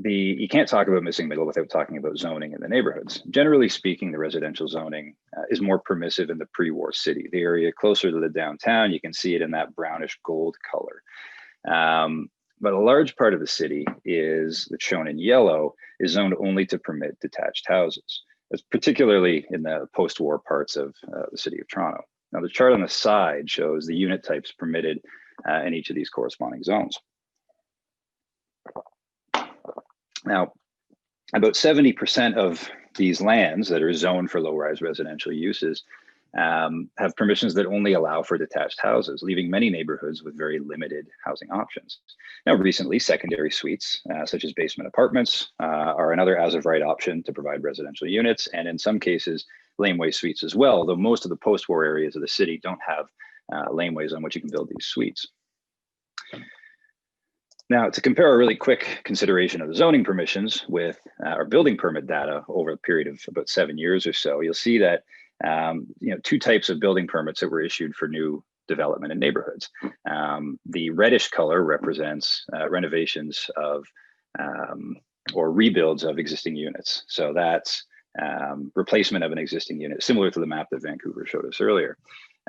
you can't talk about missing middle without talking about zoning in the neighborhoods. Generally speaking, the residential zoning is more permissive in the pre-war city. The area closer to the downtown, you can see it in that brownish gold color. But a large part of the city that's shown in yellow, is zoned only to permit detached houses. That's particularly in the post-war parts of the city of Toronto. Now, the chart on the side shows the unit types permitted in each of these corresponding zones. Now, about 70% of these lands that are zoned for low-rise residential uses have permissions that only allow for detached houses, leaving many neighborhoods with very limited housing options. Now, recently, secondary suites, such as basement apartments, are another as-of-right option to provide residential units, and in some cases, laneway suites as well, though most of the post-war areas of the city don't have laneways on which you can build these suites. Now, to compare a really quick consideration of the zoning permissions with our building permit data over a period of about 7 years or so, you'll see that 2 types of building permits that were issued for new development in neighborhoods. The reddish color represents renovations of or rebuilds of existing units. So that's replacement of an existing unit, similar to the map that Vancouver showed us earlier.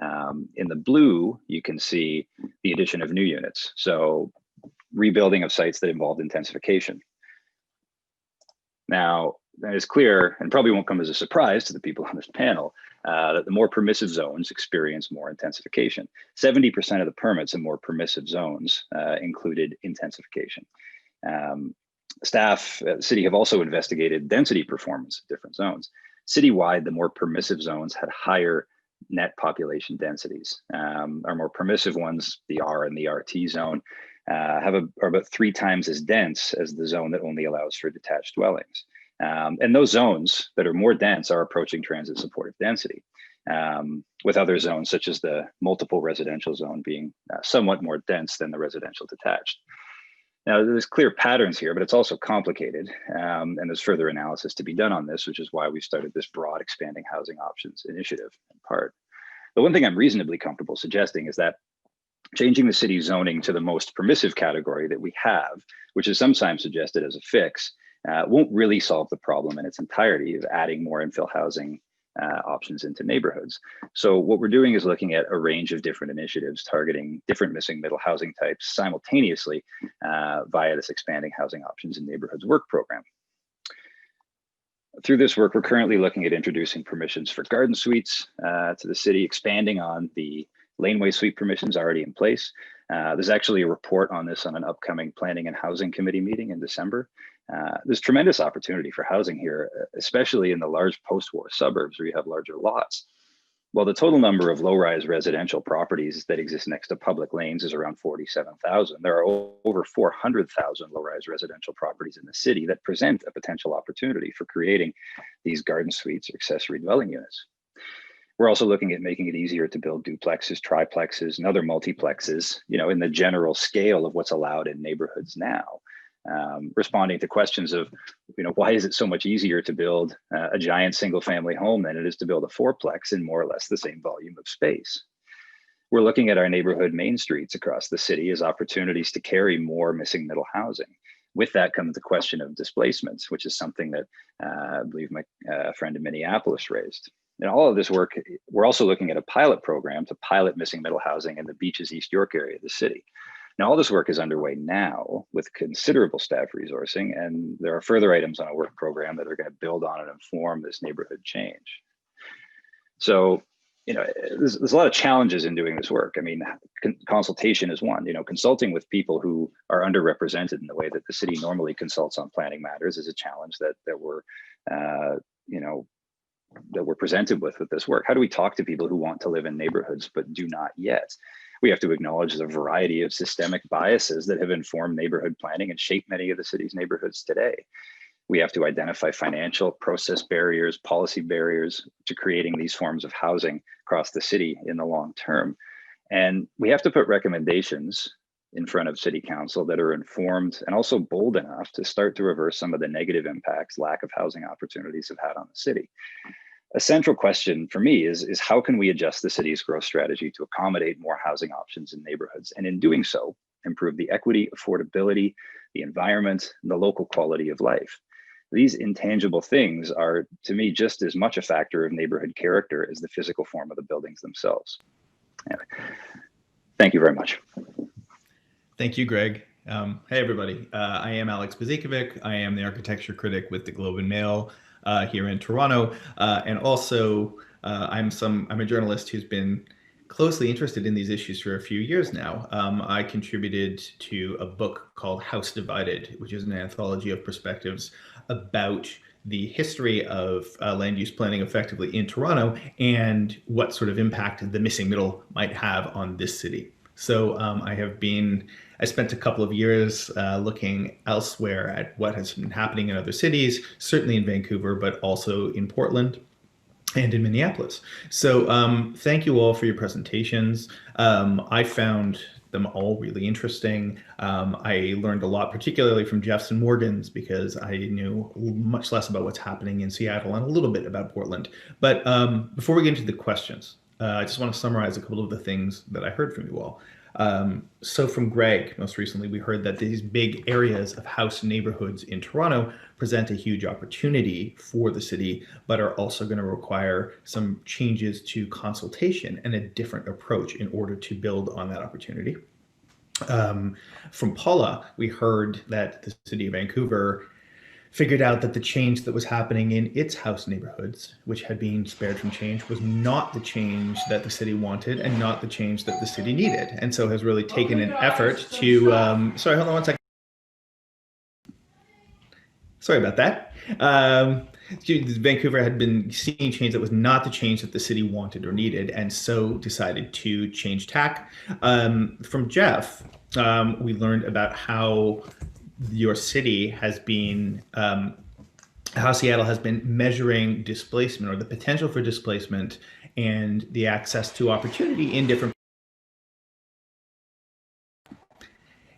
In the blue, you can see the addition of new units. So rebuilding of sites that involved intensification. Now, that is clear, and probably won't come as a surprise to the people on this panel, that the more permissive zones experience more intensification. 70% of the permits in more permissive zones included intensification. Staff at the city have also investigated density performance of different zones. Citywide, the more permissive zones had higher net population densities. Our more permissive ones, the R and the RT zone, are about 3 times as dense as the zone that only allows for detached dwellings. And those zones that are more dense are approaching transit supportive density, with other zones such as the multiple residential zone being somewhat more dense than the residential detached. Now, there's clear patterns here, but it's also complicated, and there's further analysis to be done on this, which is why we started this broad expanding housing options initiative in part. The one thing I'm reasonably comfortable suggesting is that changing the city's zoning to the most permissive category that we have, which is sometimes suggested as a fix, won't really solve the problem in its entirety of adding more infill housing options into neighborhoods. So what we're doing is looking at a range of different initiatives targeting different missing middle housing types simultaneously via this expanding housing options in neighborhoods work program. Through this work, we're currently looking at introducing permissions for garden suites to the city, expanding on the laneway suite permissions already in place. There's actually a report on this on an upcoming Planning and Housing Committee meeting in December. There's tremendous opportunity for housing here, especially in the large post-war suburbs where you have larger lots. While the total number of low-rise residential properties that exist next to public lanes is around 47,000, there are over 400,000 low-rise residential properties in the city that present a potential opportunity for creating these garden suites or accessory dwelling units. We're also looking at making it easier to build duplexes, triplexes, and other multiplexes, in the general scale of what's allowed in neighborhoods now. Responding to questions of, why is it so much easier to build a giant single family home than it is to build a fourplex in more or less the same volume of space? We're looking at our neighborhood main streets across the city as opportunities to carry more missing middle housing. With that comes the question of displacements, which is something that I believe my friend in Minneapolis raised. In all of this work, we're also looking at a pilot program to pilot missing middle housing in the Beaches East York area of the city. Now, all this work is underway now with considerable staff resourcing, and there are further items on a work program that are going to build on and inform this neighborhood change. So, there's a lot of challenges in doing this work. I mean, consultation is one. Consulting with people who are underrepresented in the way that the city normally consults on planning matters is a challenge that we're, that we're presented with this work. How do we talk to people who want to live in neighborhoods but do not yet? We have to acknowledge the variety of systemic biases that have informed neighborhood planning and shaped many of the city's neighborhoods today. We have to identify financial process barriers, policy barriers to creating these forms of housing across the city in the long term. And we have to put recommendations in front of City Council that are informed and also bold enough to start to reverse some of the negative impacts lack of housing opportunities have had on the city. A central question for me is how can we adjust the city's growth strategy to accommodate more housing options in neighborhoods, and in doing so, improve the equity, affordability, the environment, and the local quality of life. These intangible things are, to me, just as much a factor of neighborhood character as the physical form of the buildings themselves. Anyway, thank you very much. Thank you, Graig. Hey, everybody. I am Alex Bozikovic. I am the architecture critic with the Globe and Mail here in Toronto. And also, I'm a journalist who's been closely interested in these issues for a few years now. I contributed to a book called House Divided, which is an anthology of perspectives about the history of land use planning effectively in Toronto and what sort of impact the missing middle might have on this city. So I spent a couple of years looking elsewhere at what has been happening in other cities, certainly in Vancouver, but also in Portland and in Minneapolis. So thank you all for your presentations. I found them all really interesting. I learned a lot, particularly from Jeff's and Morgan's, because I knew much less about what's happening in Seattle and a little bit about Portland. But before we get into the questions, I just want to summarize a couple of the things that I heard from you all. So from Graig, most recently, we heard that these big areas of house neighborhoods in Toronto present a huge opportunity for the city, but are also going to require some changes to consultation and a different approach in order to build on that opportunity. From Paula, we heard that the city of Vancouver figured out that the change that was happening in its house neighborhoods, which had been spared from change, was not the change that the city wanted and not the change that the city needed. And so has really taken an effort to, sorry, hold on one second. Sorry about that. Vancouver had been seeing change that was not the change that the city wanted or needed, and so decided to change tack. From Jeff, we learned about how your city has been, how Seattle has been measuring displacement or the potential for displacement and the access to opportunity in different.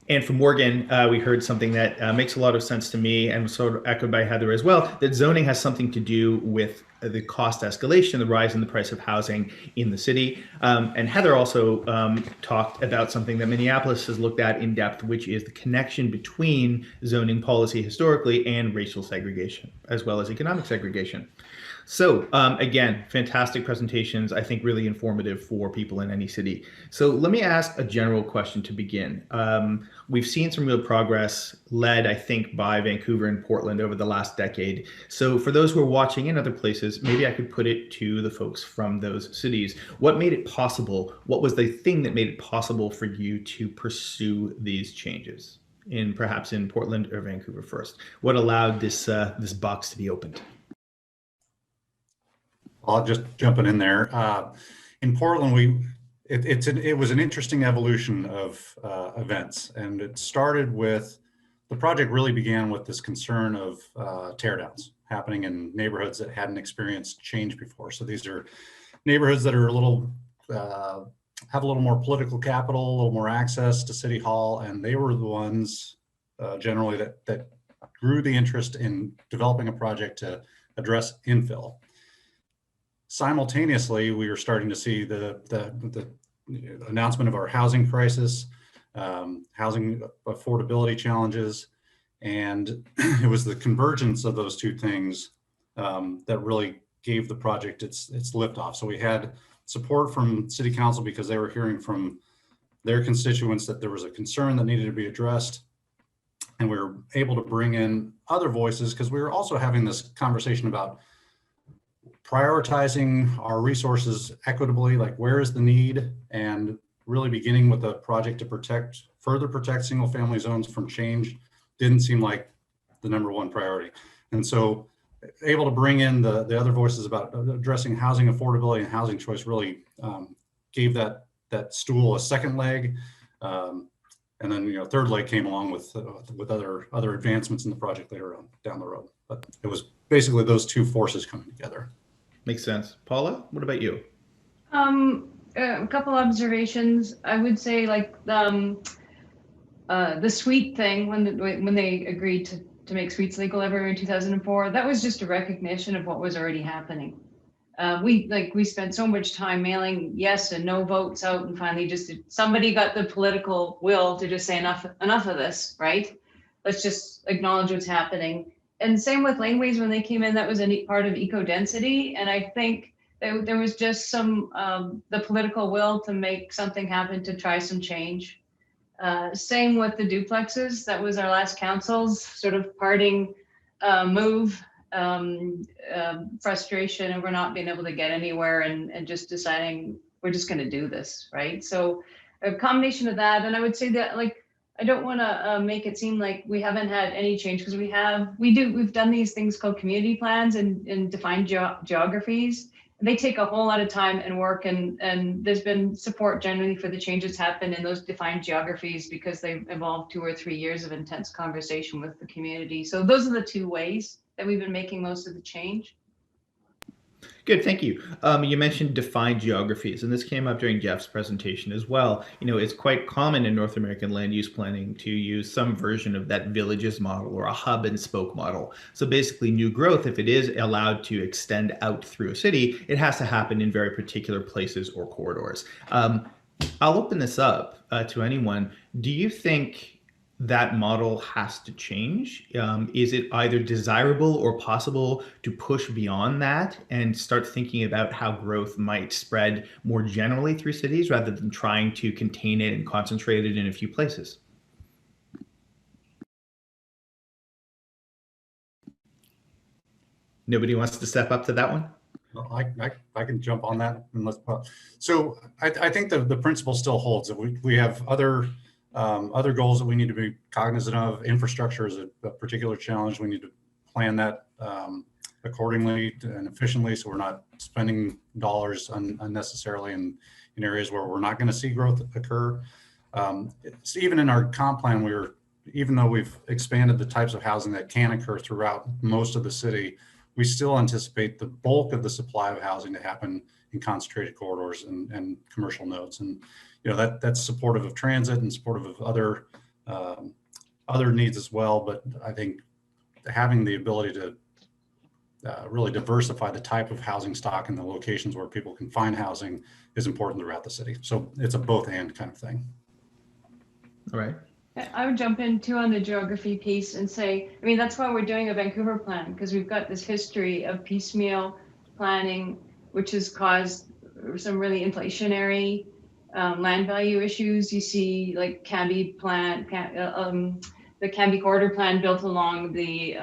And from Morgan, we heard something that makes a lot of sense to me and was sort of echoed by Heather as well, that zoning has something to do with the cost escalation, the rise in the price of housing in the city. And Heather also talked about something that Minneapolis has looked at in depth, which is the connection between zoning policy historically and racial segregation, as well as economic segregation. So again, fantastic presentations. I think really informative for people in any city. So let me ask a general question to begin. We've seen some real progress led, I think, by Vancouver and Portland over the last decade. So for those who are watching in other places, maybe I could put it to the folks from those cities. What made it possible? What was the thing that made it possible for you to pursue these changes perhaps in Portland or Vancouver first? What allowed this box to be opened? I'll just jumping in there. In Portland, it was an interesting evolution of events, and it started with the project really began with this concern of teardowns happening in neighborhoods that hadn't experienced change before. So these are neighborhoods that are have a little more political capital, a little more access to City Hall, and they were the ones generally that grew the interest in developing a project to address infill. Simultaneously, we were starting to see the announcement of our housing crisis, housing affordability challenges, and it was the convergence of those two things that really gave the project its liftoff. So we had support from City Council because they were hearing from their constituents that there was a concern that needed to be addressed, and we were able to bring in other voices because we were also having this conversation about prioritizing our resources equitably, like where is the need, and really beginning with a project to further protect single family zones from change didn't seem like the #1 priority. And so able to bring in the other voices about addressing housing affordability and housing choice really gave that stool a second leg. And then, third leg came along with other advancements in the project later on down the road. But it was basically those two forces coming together. Makes sense. Paula, what about you? A couple observations. I would say like the suite thing when they agreed to make suites legal everywhere in 2004, that was just a recognition of what was already happening. We spent so much time mailing yes and no votes out, and finally somebody got the political will to just say enough of this, right? Let's just acknowledge what's happening. And same with laneways when they came in, that was a neat part of eco-density. And I think there was just the political will to make something happen, to try some change. Same with the duplexes. That was our last council's sort of parting move, frustration over not being able to get anywhere and just deciding we're just going to do this, right? So a combination of that. And I would say that I don't want to make it seem like we haven't had any change, because we've done these things called community plans and defined geographies. They take a whole lot of time and work, and there's been support generally for the changes happen in those defined geographies because they've involved 2 or 3 years of intense conversation with the community. So those are the two ways that we've been making most of the change. Good, thank you. You mentioned defined geographies, and this came up during Jeff's presentation as well. It's quite common in North American land use planning to use some version of that villages model or a hub and spoke model. So basically new growth, if it is allowed to extend out through a city, it has to happen in very particular places or corridors. I'll open this up to anyone. Do you think that model has to change? Is it either desirable or possible to push beyond that and start thinking about how growth might spread more generally through cities rather than trying to contain it and concentrate it in a few places? Nobody wants to step up to that one? Well, I can jump on that. So I think the principle still holds that we have other goals that we need to be cognizant of. Infrastructure is a particular challenge. We need to plan that accordingly and efficiently, so we're not spending dollars unnecessarily in areas where we're not going to see growth occur. Even in our comp plan, even though we've expanded the types of housing that can occur throughout most of the city, we still anticipate the bulk of the supply of housing to happen in concentrated corridors and commercial nodes. And that's supportive of transit and supportive of other needs as well. But I think having the ability to really diversify the type of housing stock and the locations where people can find housing is important throughout the city. So it's a both and kind of thing. All right. I would jump in too on the geography piece and say, that's why we're doing a Vancouver plan, because we've got this history of piecemeal planning, which has caused some really inflationary land value issues. You see like Canby plan, the Canby corridor plan built along the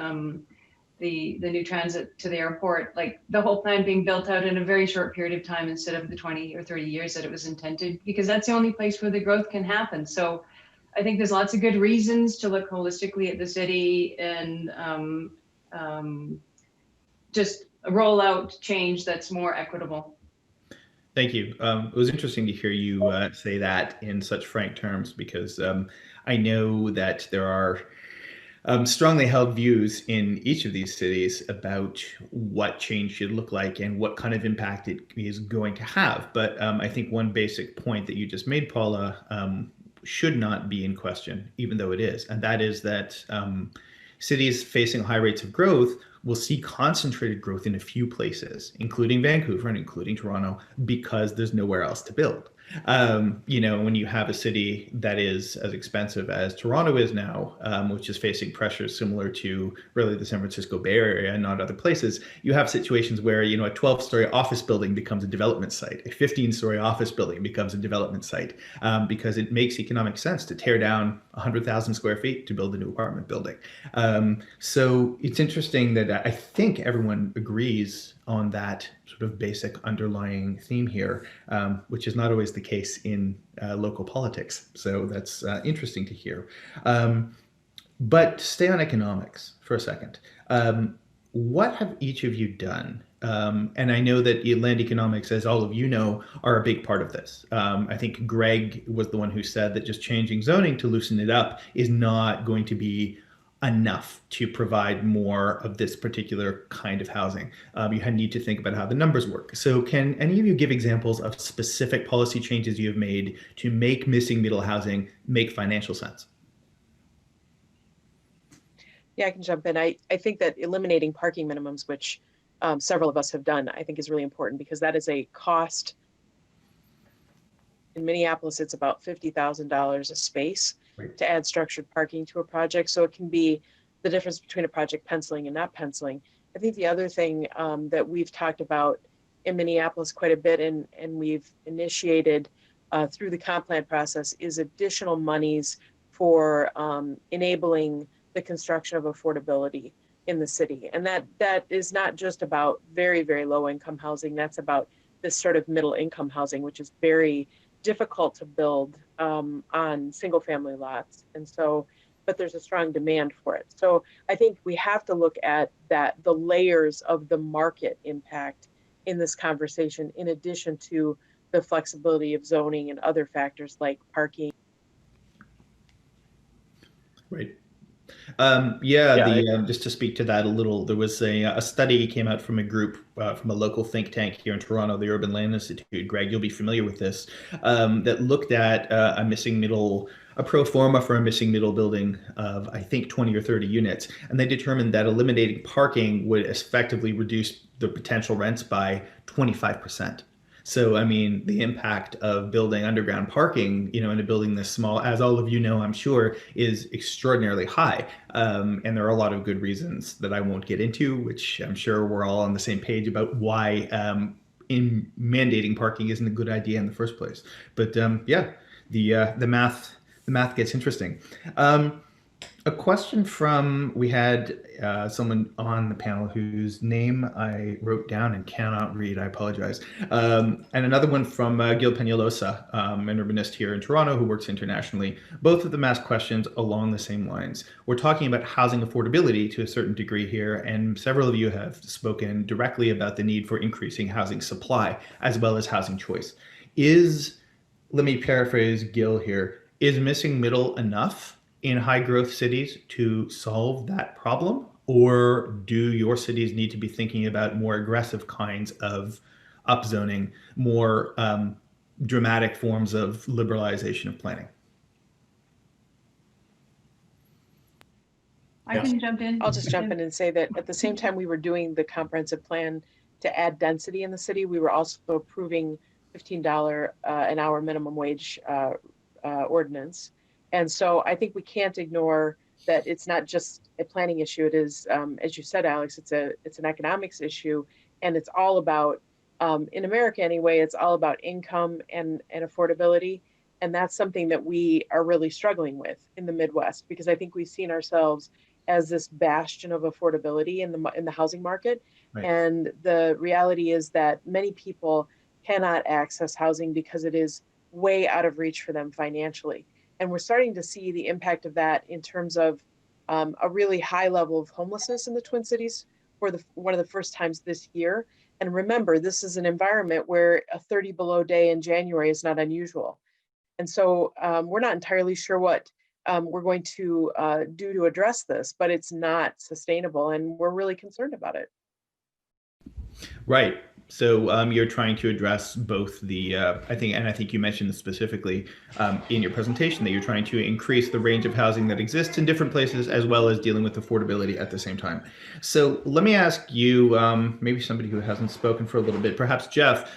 new transit to the airport, like the whole plan being built out in a very short period of time instead of the 20 or 30 years that it was intended, because that's the only place where the growth can happen. So I think there's lots of good reasons to look holistically at the city and just roll out change that's more equitable. Thank you. It was interesting to hear you say that in such frank terms, because I know that there are strongly held views in each of these cities about what change should look like and what kind of impact it is going to have. But I think one basic point that you just made, Paula, should not be in question, even though it is. And that is that cities facing high rates of growth will see concentrated growth in a few places, including Vancouver and including Toronto, because there's nowhere else to build. You know, when you have a city that is as expensive as Toronto is now, which is facing pressures similar to really the San Francisco Bay Area and not other places, you have situations where, you know, a 12-story office building becomes a development site, a 15-story office building becomes a development site, because it makes economic sense to tear down 100,000 square feet to build a new apartment building. So it's interesting that I think everyone agrees on that sort of basic underlying theme here, which is not always the case in local politics. So that's interesting to hear. But to stay on economics for a second. What have each of you done? And I know that land economics, as all of you know, are a big part of this. I think Graig was the one who said that just changing zoning to loosen it up is not going to be enough to provide more of this particular kind of housing. You need to think about how the numbers work. So can any of you give examples of specific policy changes you have made to make missing middle housing make financial sense? Yeah, I can jump in. I think that eliminating parking minimums, which several of us have done, I think is really important, because that is a cost. In Minneapolis, it's about $50,000 a space to add structured parking to a project. So it can be the difference between a project penciling and not penciling. I think the other thing that we've talked about in Minneapolis quite a bit, and we've initiated through the comp plan process, is additional monies for enabling the construction of affordability in the city. And that is not just about very, very low income housing. That's about this sort of middle income housing, which is very difficult to build on single family lots. And so, but there's a strong demand for it. So I think we have to look at that, the layers of the market impact in this conversation, in addition to the flexibility of zoning and other factors like parking. Right. Just to speak to that a little, there was a study came out from a group from a local think tank here in Toronto, the Urban Land Institute. Greg, you'll be familiar with this, that looked at a pro forma for a missing middle building of, I think, 20 or 30 units. And they determined that eliminating parking would effectively reduce the potential rents by 25%. So, I mean, the impact of building underground parking, you know, in a building this small, as all of you know, I'm sure, is extraordinarily high. And there are a lot of good reasons that I won't get into, which I'm sure we're all on the same page about why in mandating parking isn't a good idea in the first place. But the math gets interesting. A question from, we had someone on the panel whose name I wrote down and cannot read, I apologize. And another one from Gil Peñalosa, an urbanist here in Toronto who works internationally. Both of them asked questions along the same lines. We're talking about housing affordability to a certain degree here, and several of you have spoken directly about the need for increasing housing supply as well as housing choice. Let me paraphrase Gil here, is missing middle enough in high growth cities to solve that problem? Or do your cities need to be thinking about more aggressive kinds of upzoning, more dramatic forms of liberalization of planning? I can jump in. I'll just jump in and say that at the same time we were doing the comprehensive plan to add density in the city, we were also approving $15 an hour minimum wage ordinance. And so I think we can't ignore that it's not just a planning issue. It is, as you said, Alex, it's an economics issue. And it's all about, in America anyway, it's all about income and affordability. And that's something that we are really struggling with in the Midwest, because I think we've seen ourselves as this bastion of affordability in the housing market. Right. And the reality is that many people cannot access housing because it is way out of reach for them financially. And we're starting to see the impact of that in terms of a really high level of homelessness in the Twin Cities for one of the first times this year. And remember, this is an environment where a 30 below day in January is not unusual. And so we're not entirely sure what we're going to do to address this, but it's not sustainable, and we're really concerned about it. Right. So you're trying to address both the, I think you mentioned this specifically in your presentation, that you're trying to increase the range of housing that exists in different places, as well as dealing with affordability at the same time. So let me ask you, maybe somebody who hasn't spoken for a little bit, perhaps Jeff,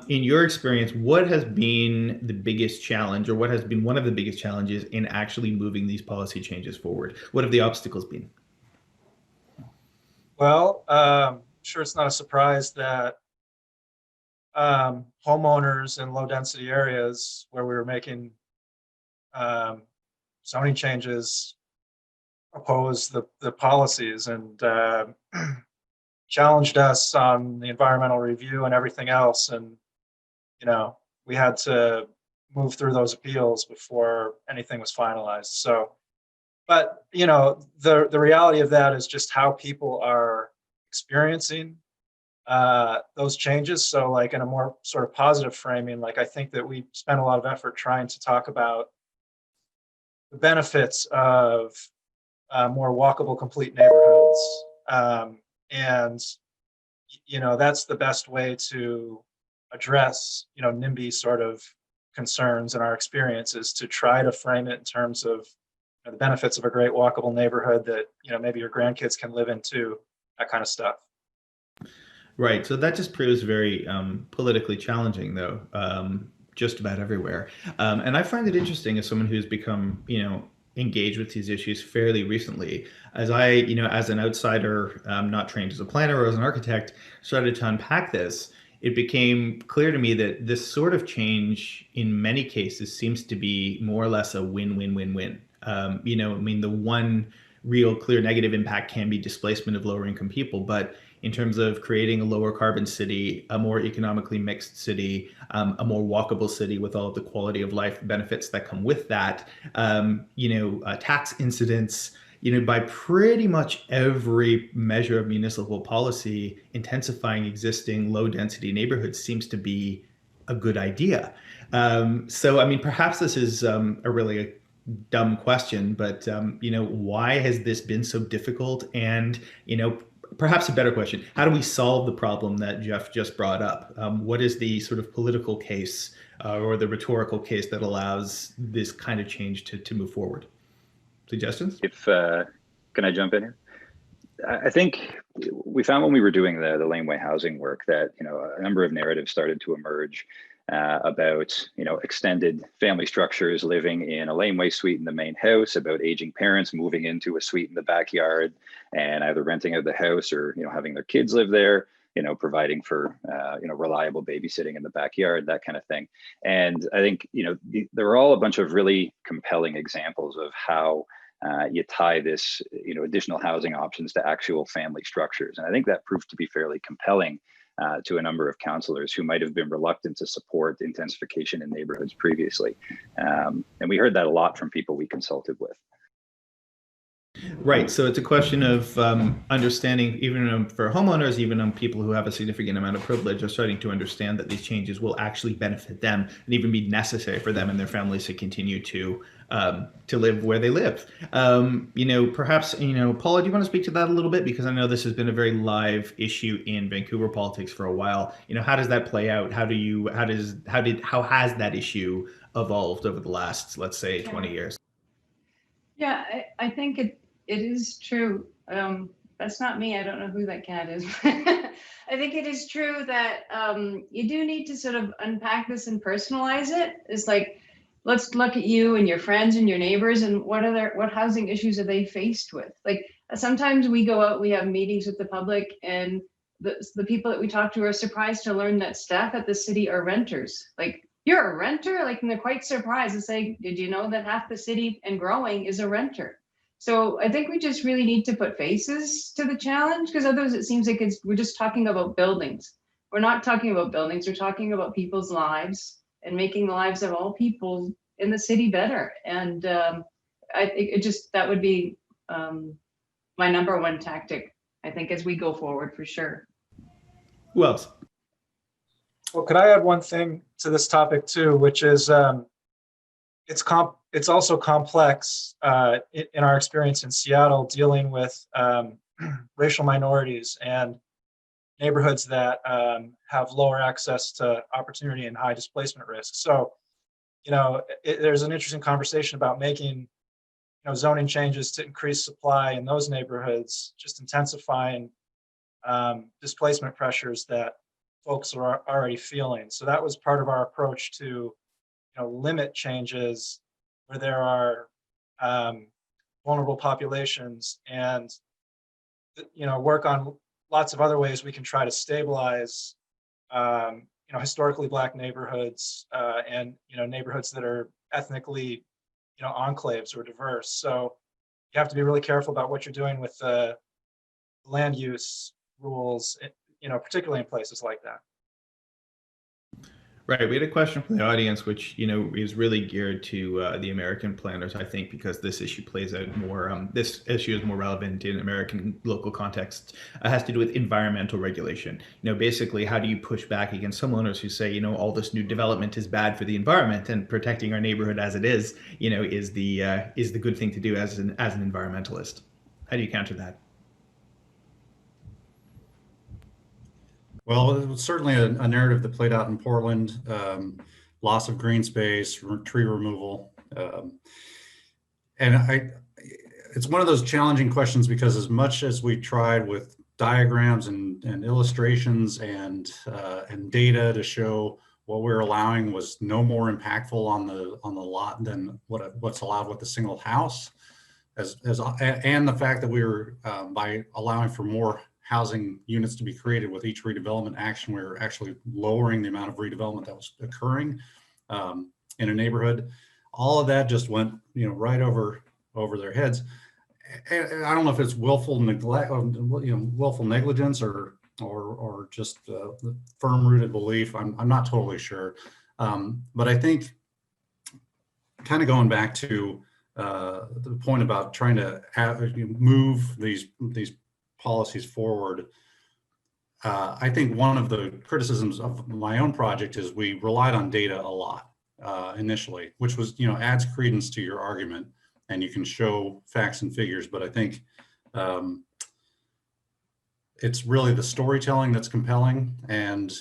in your experience, what has been the biggest challenge, or what has been one of the biggest challenges in actually moving these policy changes forward? What have the obstacles been? Well, sure, it's not a surprise that homeowners in low density areas where we were making zoning changes opposed the policies and challenged us on the environmental review and everything else. And, we had to move through those appeals before anything was finalized. So, but, the reality of that is just how people are experiencing those changes. So like in a more sort of positive framing, like I think that we spent a lot of effort trying to talk about the benefits of more walkable, complete neighborhoods. And, that's the best way to address, NIMBY sort of concerns in our experiences, to try to frame it in terms of the benefits of a great walkable neighborhood that, maybe your grandkids can live into, that kind of stuff. Right. So that just proves very politically challenging, though, just about everywhere. And I find it interesting as someone who's become, engaged with these issues fairly recently, as I, as an outsider, not trained as a planner or as an architect, started to unpack this. It became clear to me that this sort of change, in many cases, seems to be more or less a win-win-win-win. The one real clear negative impact can be displacement of lower income people, but in terms of creating a lower carbon city, a more economically mixed city, a more walkable city with all of the quality of life benefits that come with that, tax incidents, by pretty much every measure of municipal policy, intensifying existing low density neighborhoods seems to be a good idea. Perhaps this is a really dumb question, but why has this been so difficult? And perhaps a better question: how do we solve the problem that Jeff just brought up? What is the sort of political case or the rhetorical case that allows this kind of change to move forward? Suggestions? Can I jump in here? I think we found when we were doing the laneway housing work that a number of narratives started to emerge about extended family structures living in a laneway suite in the main house, about aging parents moving into a suite in the backyard and either renting out the house or having their kids live there, providing for reliable babysitting in the backyard, that kind of thing. And I think there are all a bunch of really compelling examples of how you tie this additional housing options to actual family structures. And I think that proved to be fairly compelling to a number of councillors who might have been reluctant to support intensification in neighborhoods previously. And we heard that a lot from people we consulted with. Right. So it's a question of understanding, even for homeowners, even people who have a significant amount of privilege, are starting to understand that these changes will actually benefit them and even be necessary for them and their families to continue to live where they live. Perhaps, Paula, do you want to speak to that a little bit? Because I know this has been a very live issue in Vancouver politics for a while. How does that play out? How has that issue evolved over the last, let's say, 20 years? Yeah, I think it is true. That's not me. I don't know who that cat is. I think it is true that you do need to sort of unpack this and personalize it. It's like, let's look at you and your friends and your neighbors and what housing issues are they faced with? Like sometimes we go out, we have meetings with the public, and the people that we talk to are surprised to learn that staff at the city are renters. Like, you're a renter? Like, and they're quite surprised and say, did you know that half the city and growing is a renter? So I think we just really need to put faces to the challenge, because otherwise it seems like we're just talking about buildings. We're not talking about buildings, we're talking about people's lives and making the lives of all people in the city better. And I think that would be my number one tactic, I think, as we go forward, for sure. Who else? Well, could I add one thing to this topic too, which is it's also complex in our experience in Seattle, dealing with racial minorities and neighborhoods that have lower access to opportunity and high displacement risk. So, there's an interesting conversation about making zoning changes to increase supply in those neighborhoods, just intensifying displacement pressures that folks are already feeling. So that was part of our approach to limit changes where there are vulnerable populations, and work on lots of other ways we can try to stabilize historically Black neighborhoods and neighborhoods that are ethnically enclaves or diverse. So you have to be really careful about what you're doing with the land use rules, particularly in places like that. Right. We had a question from the audience, which, is really geared to the American planners, I think, because this issue plays out more, this issue is more relevant in American local context. It has to do with environmental regulation. Basically, how do you push back against some owners who say, all this new development is bad for the environment, and protecting our neighborhood as it is the good thing to do as an environmentalist? How do you counter that? Well, it was certainly a narrative that played out in Portland, loss of green space, tree removal. It's one of those challenging questions, because as much as we tried with diagrams and illustrations and data to show what we're allowing was no more impactful on the lot than what's allowed with a single house, and the fact that we were by allowing for more housing units to be created with each redevelopment action, we're actually lowering the amount of redevelopment that was occurring in a neighborhood. All of that just went, right over their heads. And I don't know if it's willful neglect, willful negligence, or just firm-rooted belief. I'm not totally sure, but I think, kind of going back to the point about trying to move these policies forward. I think one of the criticisms of my own project is we relied on data a lot initially, which was, adds credence to your argument, and you can show facts and figures. But I think it's really the storytelling that's compelling, and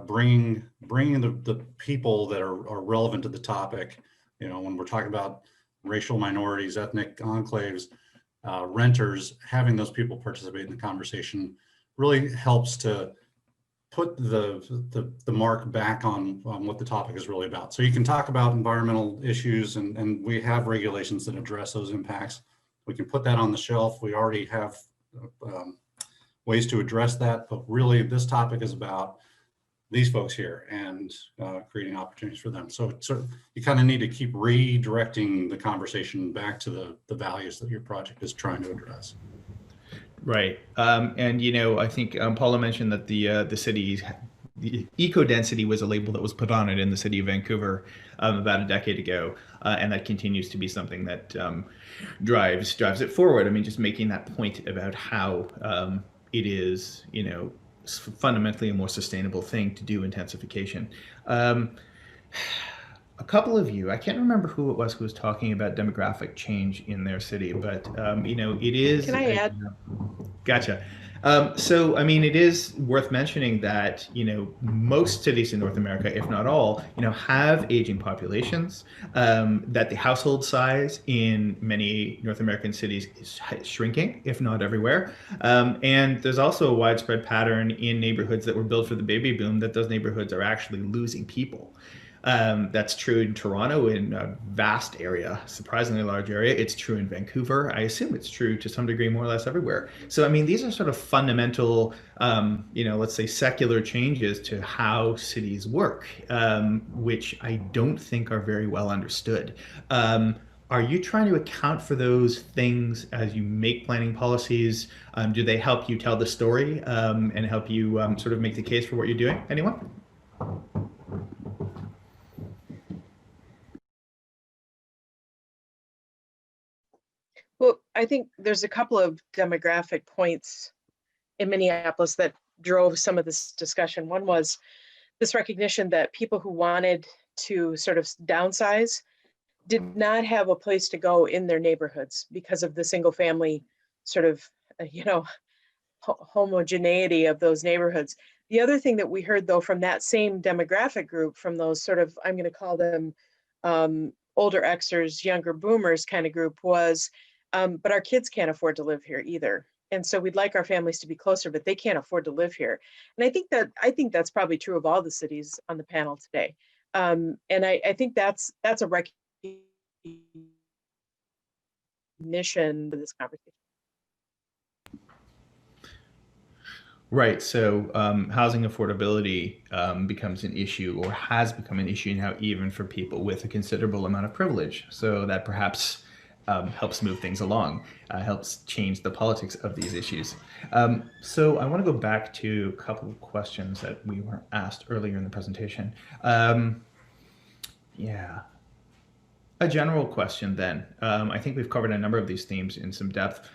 bringing the people that are relevant to the topic. When we're talking about racial minorities, ethnic enclaves, renters, having those people participate in the conversation really helps to put the mark back on what the topic is really about. So you can talk about environmental issues, and we have regulations that address those impacts. We can put that on the shelf. We already have ways to address that, but really this topic is about these folks here and creating opportunities for them. So you kind of need to keep redirecting the conversation back to the values that your project is trying to address. Right. And, I think Paula mentioned that the eco-density was a label that was put on it in the city of Vancouver about a decade ago. And that continues to be something that drives it forward. I mean, just making that point about how it is, fundamentally a more sustainable thing to do intensification. A couple of you, I can't remember who it was who was talking about demographic change in their city, but it is. Can I add? Gotcha. So, it is worth mentioning that, most cities in North America, if not all, have aging populations, that the household size in many North American cities is shrinking, if not everywhere. And there's also a widespread pattern in neighborhoods that were built for the baby boom that those neighborhoods are actually losing people. That's true in Toronto in a vast area, surprisingly large area. It's true in Vancouver. I assume it's true to some degree more or less everywhere. So, I mean, these are sort of fundamental, let's say secular changes to how cities work, which I don't think are very well understood. Are you trying to account for those things as you make planning policies? Do they help you tell the story and help you sort of make the case for what you're doing? Anyone? Well, I think there's a couple of demographic points in Minneapolis that drove some of this discussion. One was this recognition that people who wanted to sort of downsize did not have a place to go in their neighborhoods because of the single family sort of, homogeneity of those neighborhoods. The other thing that we heard though from that same demographic group, from those sort of, I'm going to call them older Xers, younger boomers kind of group was, but our kids can't afford to live here either. And so we'd like our families to be closer, but they can't afford to live here. And I think that's probably true of all the cities on the panel today. And I think that's a recognition for this conversation. Right. So housing affordability becomes an issue, or has become an issue now, even for people with a considerable amount of privilege. So that perhaps helps move things along, helps change the politics of these issues. So I want to go back to a couple of questions that we were asked earlier in the presentation. Yeah. A general question then. I think we've covered a number of these themes in some depth.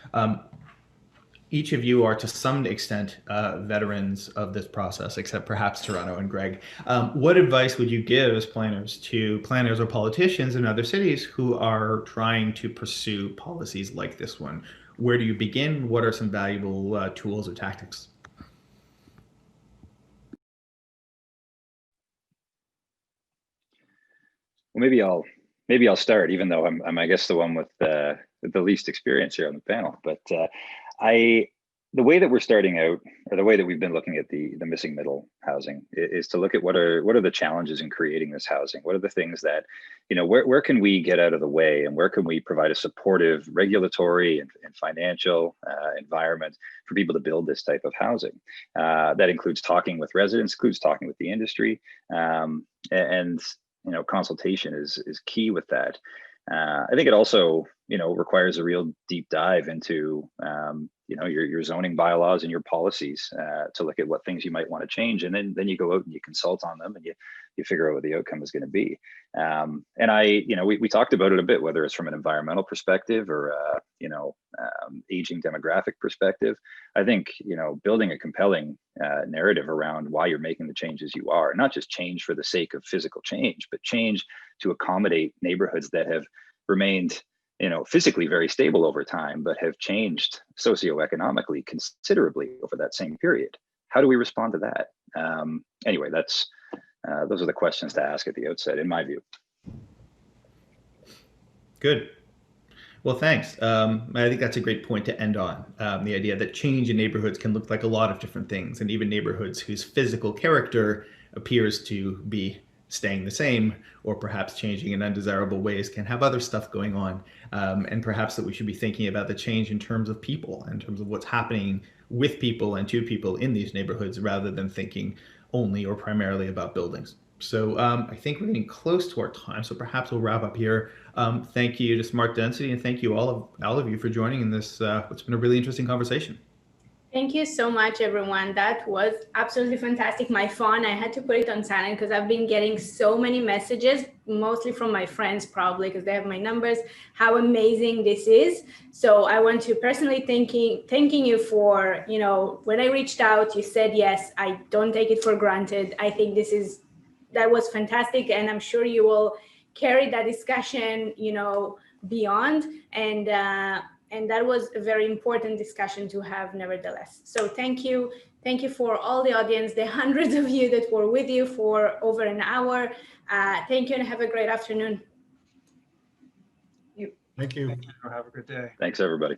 Each of you are to some extent veterans of this process, except perhaps Toronto and Graig. What advice would you give as planners to planners or politicians in other cities who are trying to pursue policies like this one? Where do you begin? What are some valuable tools or tactics? Well, maybe I'll start, even though I'm I guess the one with the least experience here on the panel. But the way that we're starting out, or the way that we've been looking at the missing middle housing, is to look at what are the challenges in creating this housing. What are the things that, where can we get out of the way, and where can we provide a supportive regulatory and financial environment for people to build this type of housing? That includes talking with residents, includes talking with the industry, and consultation is key with that. I think it also, requires a real deep dive into, your zoning bylaws and your policies to look at what things you might want to change, and then you go out and you consult on them, and you figure out what the outcome is going to be. We talked about it a bit, whether it's from an environmental perspective or aging demographic perspective. I think building a compelling narrative around why you're making the changes you are, not just change for the sake of physical change, but change to accommodate neighborhoods that have remained physically very stable over time, but have changed socioeconomically considerably over that same period. How do we respond to that? Anyway, those are the questions to ask at the outset, in my view. Good. Well, thanks. I think that's a great point to end on. The idea that change in neighborhoods can look like a lot of different things, and even neighborhoods whose physical character appears to be staying the same, or perhaps changing in undesirable ways, can have other stuff going on. And perhaps that we should be thinking about the change in terms of people, in terms of what's happening with people and to people in these neighborhoods, rather than thinking only or primarily about buildings. So I think we're getting close to our time, so perhaps we'll wrap up here. Thank you to Smart Density, and thank you all of you for joining in this, what's been a really interesting conversation. Thank you so much, everyone. That was absolutely fantastic. My phone, I had to put it on silent because I've been getting so many messages, mostly from my friends, probably because they have my numbers, how amazing this is. So I want to personally thanking you for, when I reached out, you said yes. I don't take it for granted. I think that was fantastic, and I'm sure you will carry that discussion, beyond, and that was a very important discussion to have, nevertheless. So thank you for all the audience, the hundreds of you that were with you for over an hour. Thank you, and have a great afternoon. Thank you. Have a good day. Thanks, everybody.